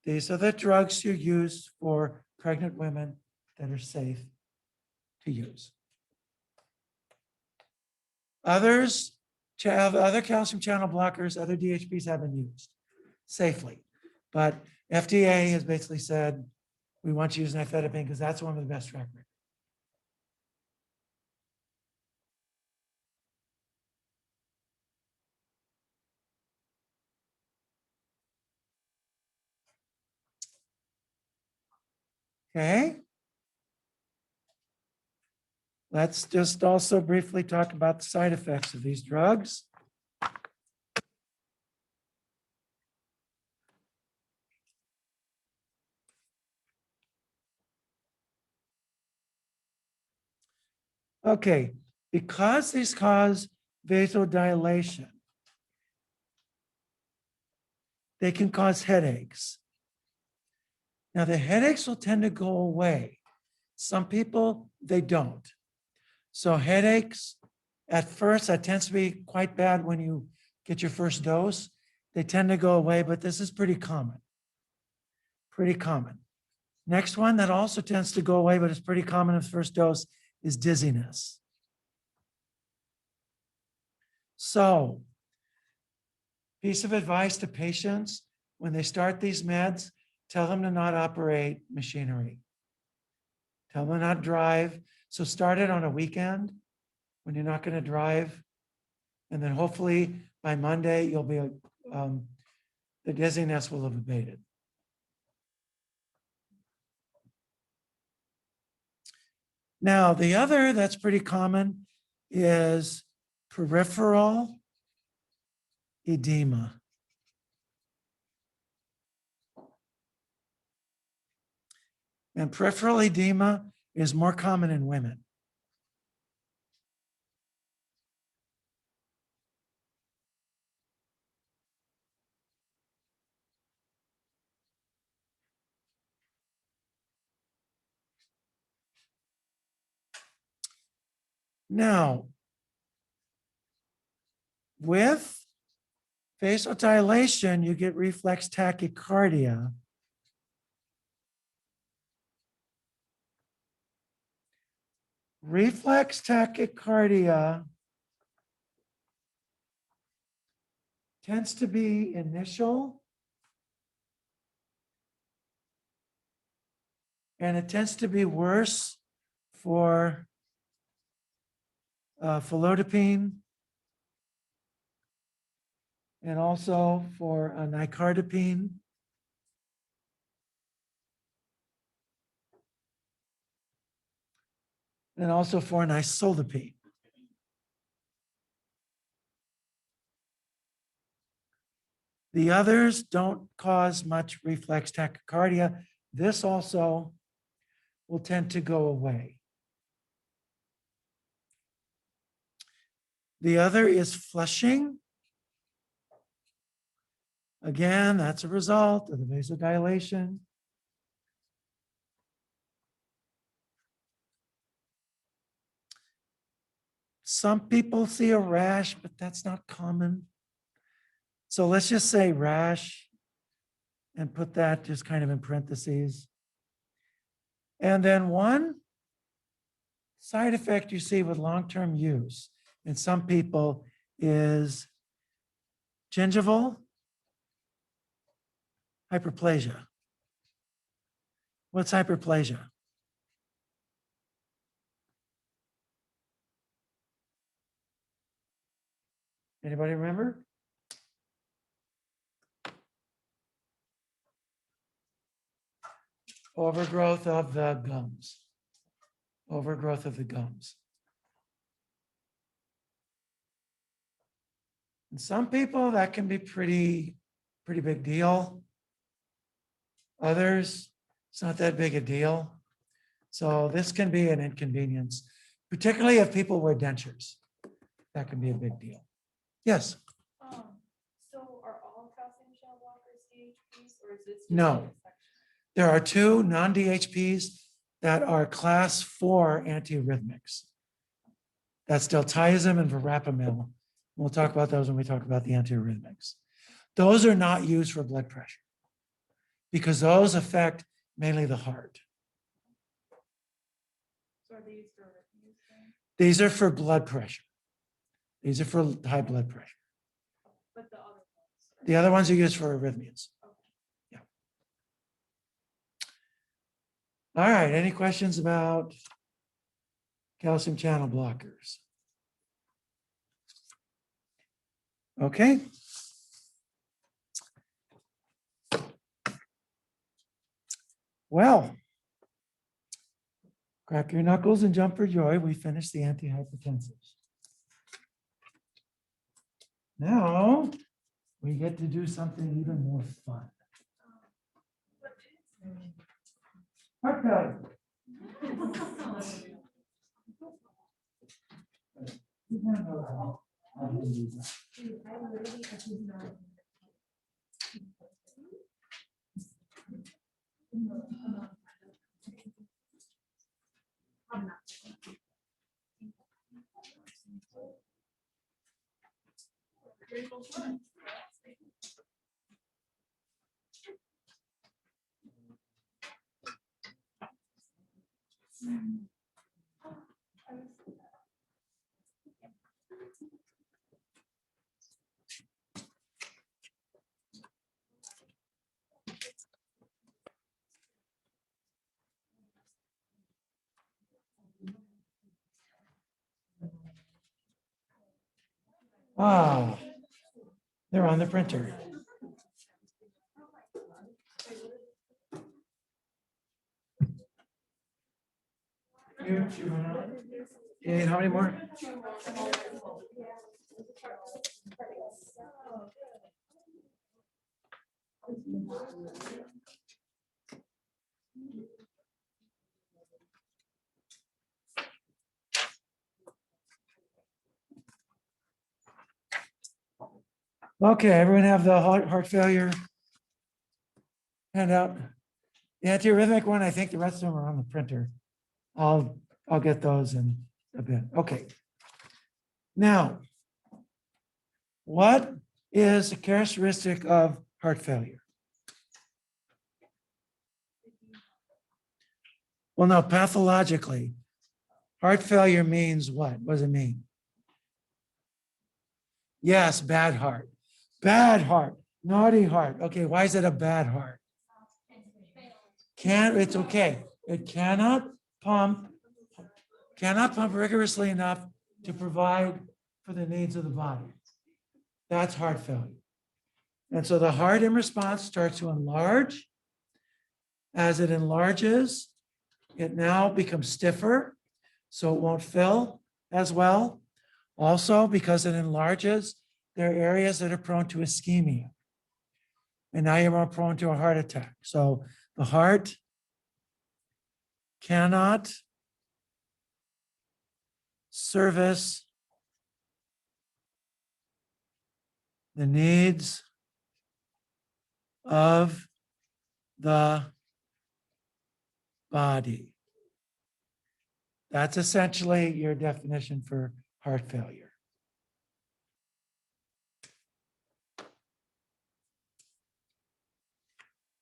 These are the drugs you use for pregnant women that are safe to use. Others, other calcium channel blockers, other DHPs have been used safely. But FDA has basically said, we want to use nifedipine because that's one of the best track records. Okay. Let's just also briefly talk about the side effects of these drugs. Okay, because these cause vasodilation, they can cause headaches. Now, the headaches will tend to go away. Some people, they don't. So headaches, at first, that tends to be quite bad when you get your first dose. They tend to go away, but this is pretty common. Pretty common. Next one that also tends to go away, but it's pretty common in the first dose, is dizziness. So, piece of advice to patients, when they start these meds, tell them to not operate machinery. Tell them not drive. So start it on a weekend when you're not going to drive. And then hopefully by Monday, you'll be, the dizziness will have abated. Now, the other that's pretty common is peripheral edema. And peripheral edema is more common in women. Now, with vasodilation, you get reflex tachycardia. Reflex tachycardia tends to be initial, and it tends to be worse for felodipine and also for nicardipine. And also for nisoldipine. The others don't cause much reflex tachycardia. This also will tend to go away. The other is flushing. Again, that's a result of the vasodilation. Some people see a rash, but that's not common. So let's just say rash and put that just kind of in parentheses. And then one side effect you see with long-term use in some people is gingival hyperplasia. What's hyperplasia? Anybody remember? Overgrowth of the gums. Overgrowth of the gums. In some people, that can be pretty big deal. Others, it's not that big a deal. So this can be an inconvenience. particularly if people wear dentures. That can be a big deal. Yes, So are all calcium channel blockers DHPs or is this? No. There are two non-DHPs that are class 4 antiarrhythmics. That's diltiazem and verapamil. We'll talk about those when we talk about the antiarrhythmics. Those are not used for blood pressure because those affect mainly the heart. So are these for arrhythmias then? These are for blood pressure. These are for high blood pressure. But the other ones? The other ones are used for arrhythmias. Yeah. All right, any questions about calcium channel blockers? Okay. Well, crack your knuckles and jump for joy. We finished the antihypertensives. Now we get to do something even more fun. Heart failure. You don't know how to do that. Ah, they're on the printer. And how many more? Okay, everyone have the heart failure handout? The antiarrhythmic one, I think the rest of them are on the printer. I'll get those in a bit. Okay. Now, what is a characteristic of heart failure? Well, no, pathologically, heart failure means what? What does it mean? Yes, bad heart. Bad heart, naughty heart. Okay, why is it a bad heart? It's okay. It cannot pump rigorously enough to provide for the needs of the body. That's heart failure. And so the heart in response starts to enlarge. As it enlarges, it now becomes stiffer, so it won't fill as well. Also, because it enlarges, there are areas that are prone to ischemia. And now you're more prone to a heart attack. So the heart cannot service the needs of the body. That's essentially your definition for heart failure.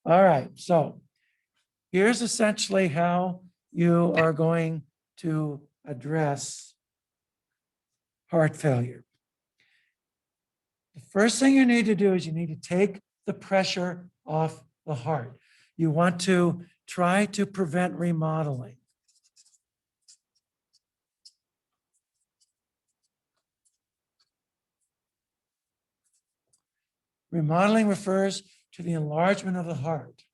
All right, so here's essentially how you are going to address heart failure. The first thing you need to do is you need to take the pressure off the heart. You want to try to prevent remodeling. Remodeling refers to the enlargement of the heart.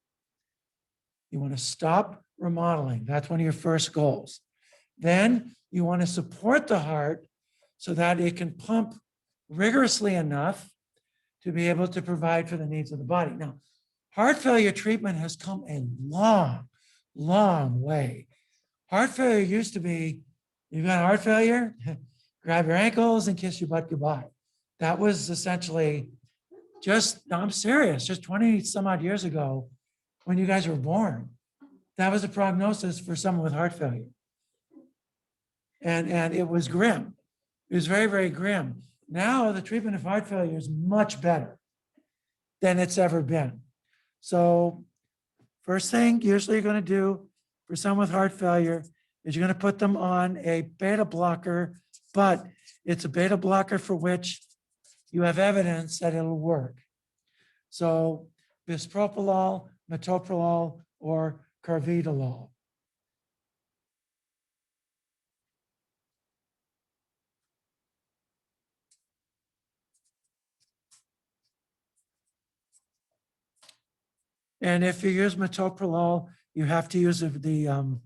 You want to stop remodeling. That's one of your first goals. Then you want to support the heart so that it can pump rigorously enough to be able to provide for the needs of the body. Now, heart failure treatment has come a long, long way. Heart failure used to be You got heart failure, grab your ankles and kiss your butt goodbye. That was essentially just, no, I'm serious, just 20 some odd years ago when you guys were born. That was a prognosis for someone with heart failure. And it was grim. It was very, very grim. Now the treatment of heart failure is much better than it's ever been. So first thing usually you're going to do for someone with heart failure is you're going to put them on a beta blocker, but it's a beta blocker for which you have evidence that it'll work. So bisoprolol, metoprolol, or carvedilol. And if you use metoprolol, you have to use the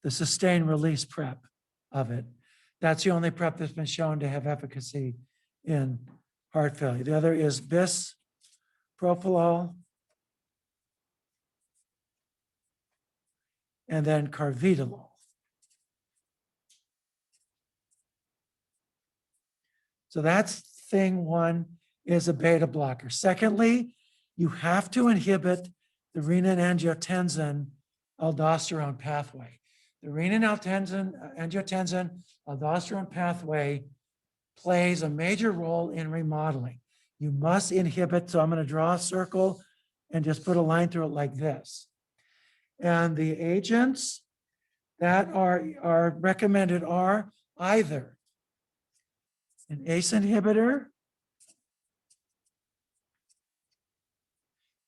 sustained release prep of it. That's the only prep that's been shown to have efficacy in heart failure. The other is bisoprolol and then carvedilol. So that's thing one, is a beta blocker. Secondly, you have to inhibit the renin-angiotensin aldosterone pathway. The renin-angiotensin aldosterone pathway plays a major role in remodeling. You must inhibit, so I'm going to draw a circle and just put a line through it like this. And the agents that are recommended are either an ACE inhibitor,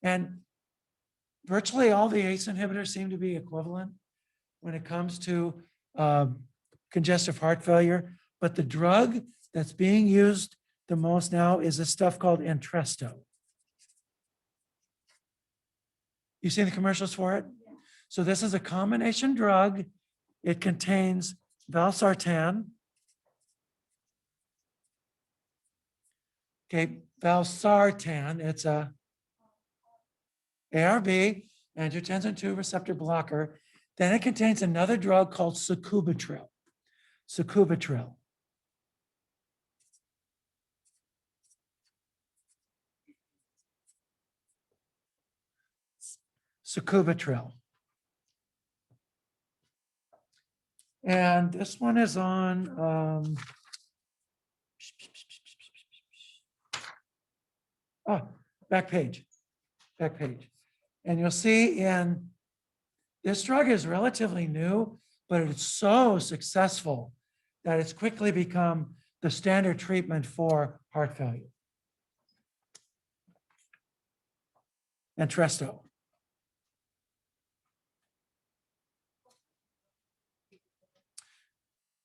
and virtually all the ACE inhibitors seem to be equivalent when it comes to congestive heart failure. But the drug that's being used the most now is a stuff called Entresto. You seen the commercials for it? So this is a combination drug. It contains valsartan. Okay, valsartan, it's a ARB, angiotensin II receptor blocker. Then it contains another drug called sacubitril. Sacubitril. Sacubitril. And this one is on, back page. And you'll see in, this drug is relatively new, but it's so successful that it's quickly become the standard treatment for heart failure. Entresto.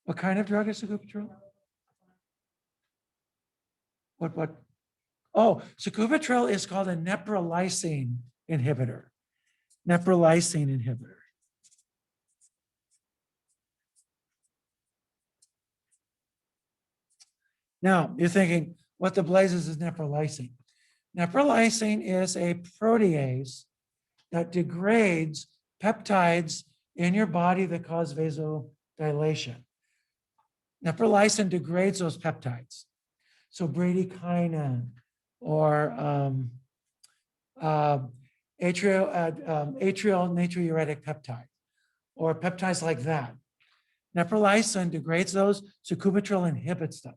What kind of drug is sacubitril? What? Oh, sacubitril is called a neprilysin inhibitor. Neprilysin inhibitor. Now, you're thinking, what the blazes is neprilysin? Neprilysin is a protease that degrades peptides in your body that cause vasodilation. Neprilysin degrades those peptides. So bradykinin or atrial natriuretic peptide or peptides like that. Neprilysin degrades those, sacubitril inhibits them.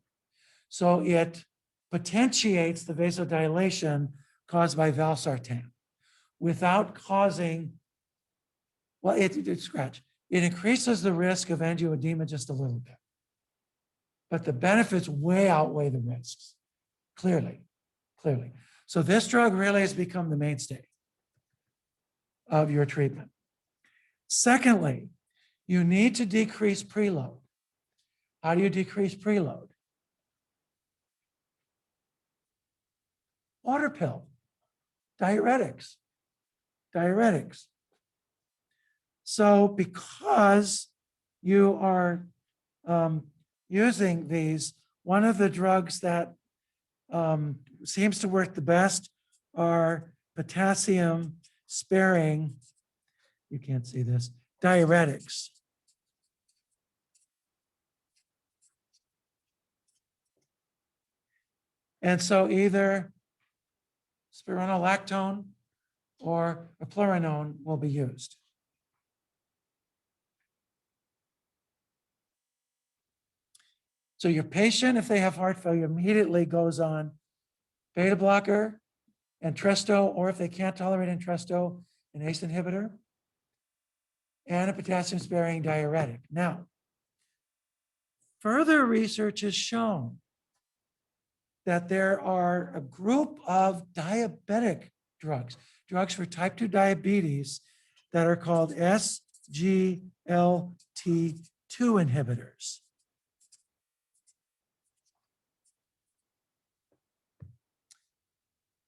So it potentiates the vasodilation caused by valsartan without causing, well, it increases the risk of angioedema just a little bit. But the benefits way outweigh the risks, clearly. So this drug really has become the mainstay of your treatment. Secondly, you need to decrease preload. How do you decrease preload? Water pill, diuretics. So because you are using these, one of the drugs that seems to work the best are potassium sparing, you can't see this, diuretics. And so either spironolactone or a eplerenone will be used. So your patient, if they have heart failure, immediately goes on beta blocker, Entresto, or if they can't tolerate Entresto, an ACE inhibitor, and a potassium-sparing diuretic. Now, further research has shown that there are a group of diabetic drugs, drugs for type 2 diabetes that are called SGLT2 inhibitors.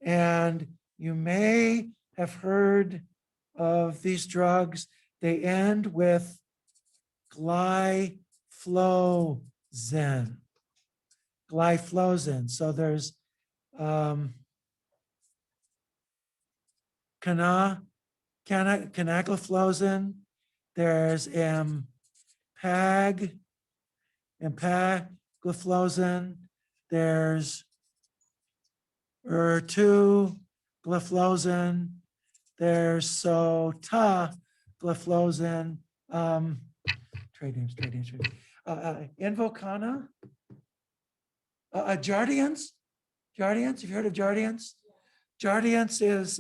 And you may have heard of these drugs. They end with glyflozin. Glyflozin. So there's canagliflozin. There's empagliflozin. There's ertugliflozin. There's sotagliflozin. Trade names. Invokana. Jardiance. You've heard of Jardiance? Jardiance is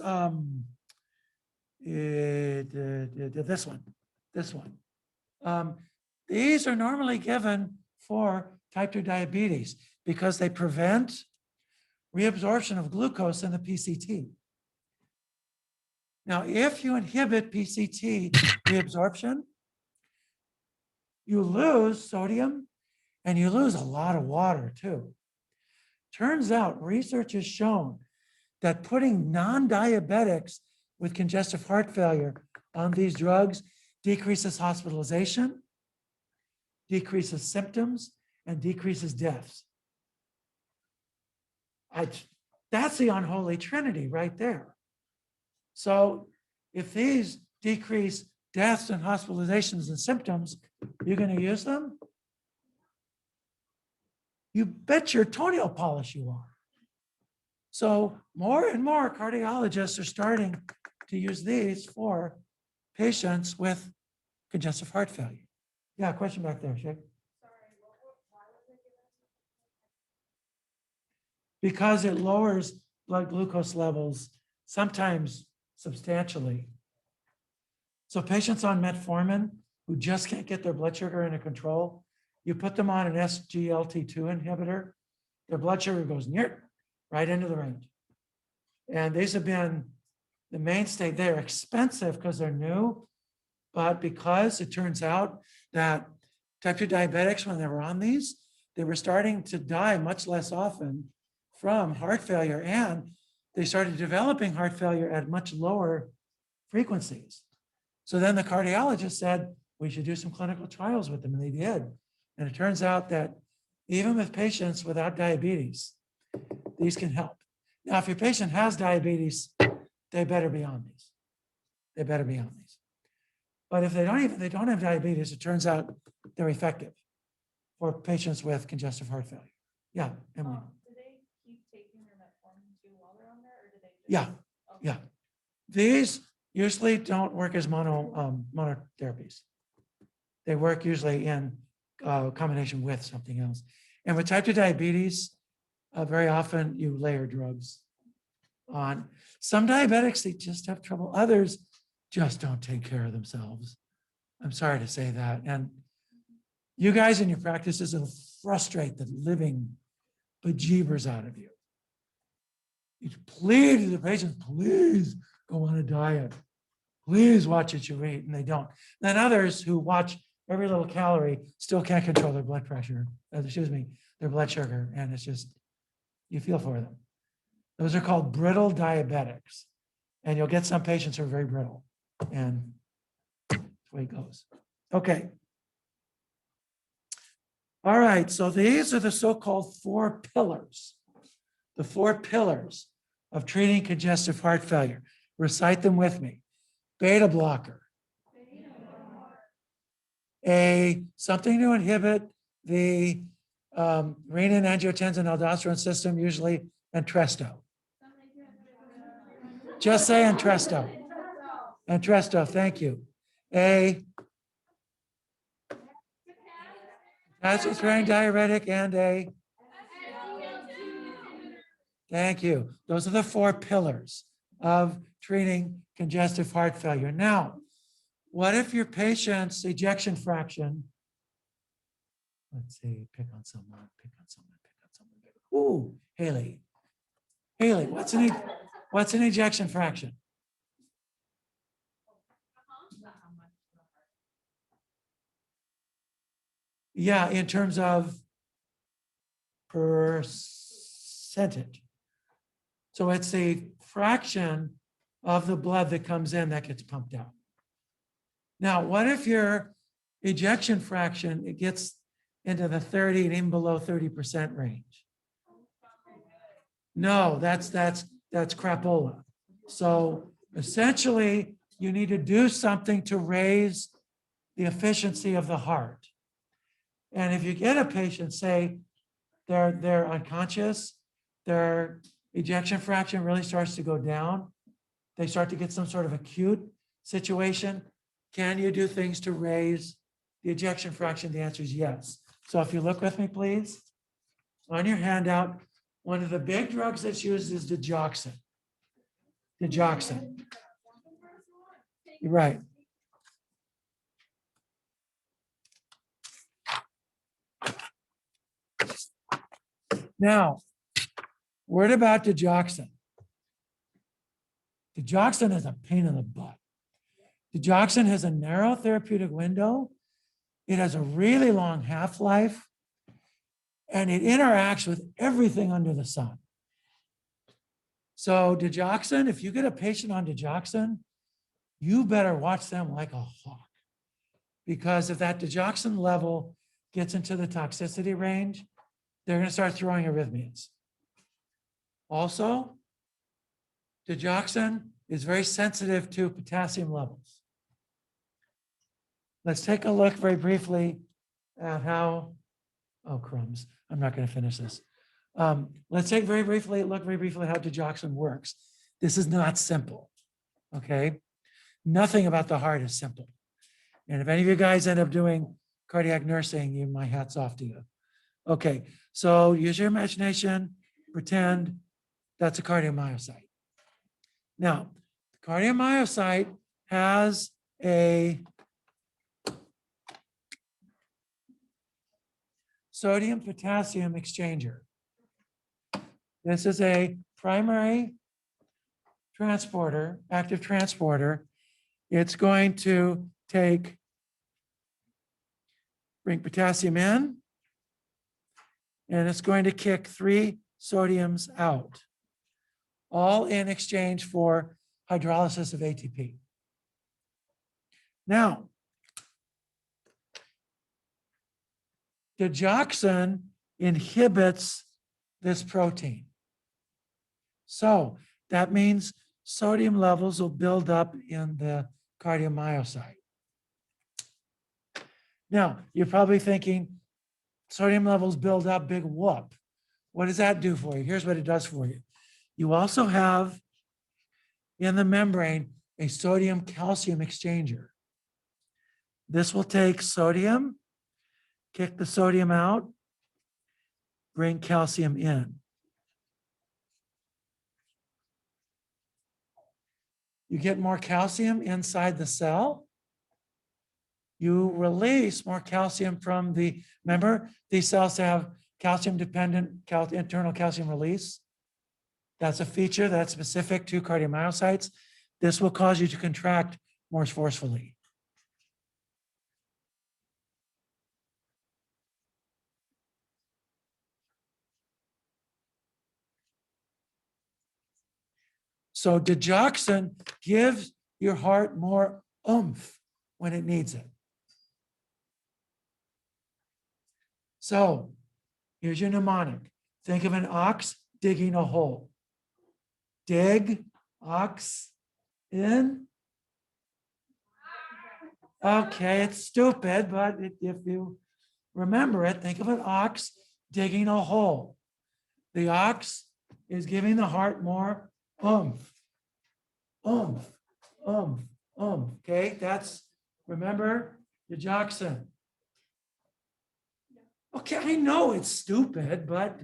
this one. These are normally given for type 2 diabetes because they prevent reabsorption of glucose in the PCT. Now, if you inhibit PCT reabsorption, you lose sodium and you lose a lot of water too. Turns out research has shown that putting non-diabetics with congestive heart failure on these drugs decreases hospitalization, decreases symptoms, and decreases deaths. That's the unholy trinity right there. So if these decrease deaths and hospitalizations and symptoms, you're going to use them? You bet your toenail polish you are. So more and more cardiologists are starting to use these for patients with congestive heart failure. Yeah, question back there, Shay. Because it lowers blood glucose levels, sometimes substantially. So patients on metformin who just can't get their blood sugar under control, you put them on an SGLT2 inhibitor, their blood sugar goes right into the range. And these have been the mainstay. They're expensive because they're new, but because it turns out that type 2 diabetics, when they were on these, they were starting to die much less often from heart failure, and they started developing heart failure at much lower frequencies. So then the cardiologist said, we should do some clinical trials with them, and they did. And it turns out that even with patients without diabetes, these can help. Now, if your patient has diabetes, they better be on these. They better be on these. But if they don't have diabetes, it turns out they're effective for patients with congestive heart failure. Yeah, Emily. Do they keep taking their metformin too while they're on there, or do they? Yeah, yeah. These usually don't work as monotherapies. They work usually in combination with something else. And with type 2 diabetes, very often you layer drugs on. Some diabetics, they just have trouble. Others just don't take care of themselves. I'm sorry to say that. And you guys in your practices will frustrate the living bejeebers out of you. You plead to the patients, please go on a diet. Please watch what you eat, and they don't. Then others who watch every little calorie still can't control their blood pressure, their blood sugar, and it's just, you feel for them. Those are called brittle diabetics. And you'll get some patients who are very brittle, and that's the way it goes. Okay. All right, so these are the so-called 4 pillars. The 4 pillars of treating congestive heart failure. Recite them with me. Beta blocker. Something to inhibit the renin, aldosterone system, usually Entresto. Just say Entresto. Entresto, thank you. Potassium-sparing diuretic and thank you. Those are the 4 pillars of treating congestive heart failure. Now, what if your patient's ejection fraction, let's see, pick on someone. Ooh, Haley. Haley, what's an ejection fraction? Yeah, in terms of percentage. So it's the fraction of the blood that comes in that gets pumped out. Now, what if your ejection fraction, it gets into the 30 and even below 30% range? No, that's crapola. So essentially, you need to do something to raise the efficiency of the heart. And if you get a patient, say they're unconscious, their ejection fraction really starts to go down, they start to get some sort of acute situation, can you do things to raise the ejection fraction? The answer is yes. So if you look with me, please, on your handout, one of the big drugs that's used is digoxin. Digoxin. You're right. Now, word about digoxin. Digoxin is a pain in the butt. Digoxin has a narrow therapeutic window. It has a really long half-life, and it interacts with everything under the sun. So digoxin, if you get a patient on digoxin, you better watch them like a hawk. Because if that digoxin level gets into the toxicity range, they're going to start throwing arrhythmias. Also, digoxin is very sensitive to potassium levels. Let's take a look very briefly at how, oh crumbs, I'm not going to finish this. Let's look very briefly at how digoxin works. This is not simple, okay? Nothing about the heart is simple. And if any of you guys end up doing cardiac nursing, my hat's off to you. Okay, so use your imagination, pretend that's a cardiomyocyte. Now, the cardiomyocyte has a sodium-potassium exchanger. This is a primary transporter, active transporter. It's going to bring potassium in, and it's going to kick 3 sodiums out, all in exchange for hydrolysis of ATP. Now, digoxin inhibits this protein. So that means sodium levels will build up in the cardiomyocyte. Now, you're probably thinking, sodium levels build up, big whoop. What does that do for you? Here's what it does for you. You also have in the membrane a sodium-calcium exchanger. This will take sodium, kick the sodium out, bring calcium in. You get more calcium inside the cell. You release more calcium from remember, these cells have calcium-dependent internal calcium release. That's a feature that's specific to cardiomyocytes. This will cause you to contract more forcefully. So digoxin gives your heart more oomph when it needs it. So here's your mnemonic. Think of an ox digging a hole. Dig, ox, in. Okay, it's stupid, but if you remember it, think of an ox digging a hole. The ox is giving the heart more oomph. Oomph, oomph, oomph. Okay, that's, remember, digoxin. Okay, I know it's stupid, but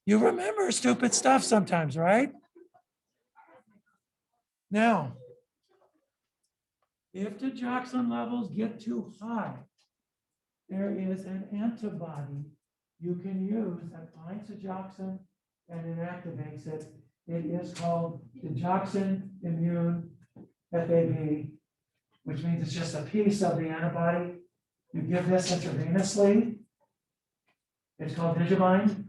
you remember stupid stuff sometimes, right? Now, if digoxin levels get too high, there is an antibody you can use that binds digoxin and inactivates it. It is called digoxin immune FAB, which means it's just a piece of the antibody. You give this intravenously. It's called Digibind.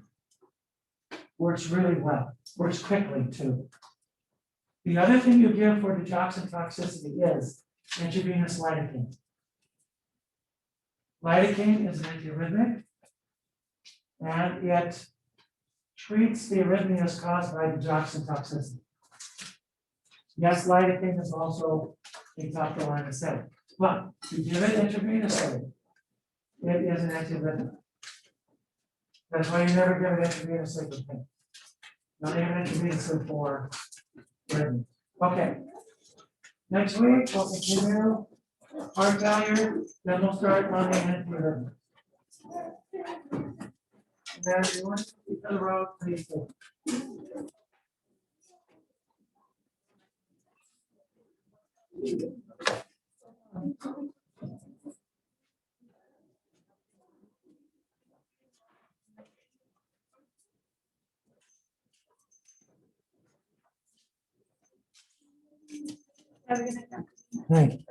Works really well, works quickly too. The other thing you give for digoxin toxicity is intravenous lidocaine. Lidocaine is an antiarrhythmic, and it treats the arrhythmias caused by digoxin toxicity. Yes, lidocaine is also a topical anesthetic, but to give it intravenously, it is an antiarrhythmic. That's why you never give it intravenously for pain. Not even intravenously for arrhythmia. Okay. Next week, we'll continue heart failure, then we'll start on the antiarrhythmic. And then you want to keep the road, please do. Have a good night. Thank you.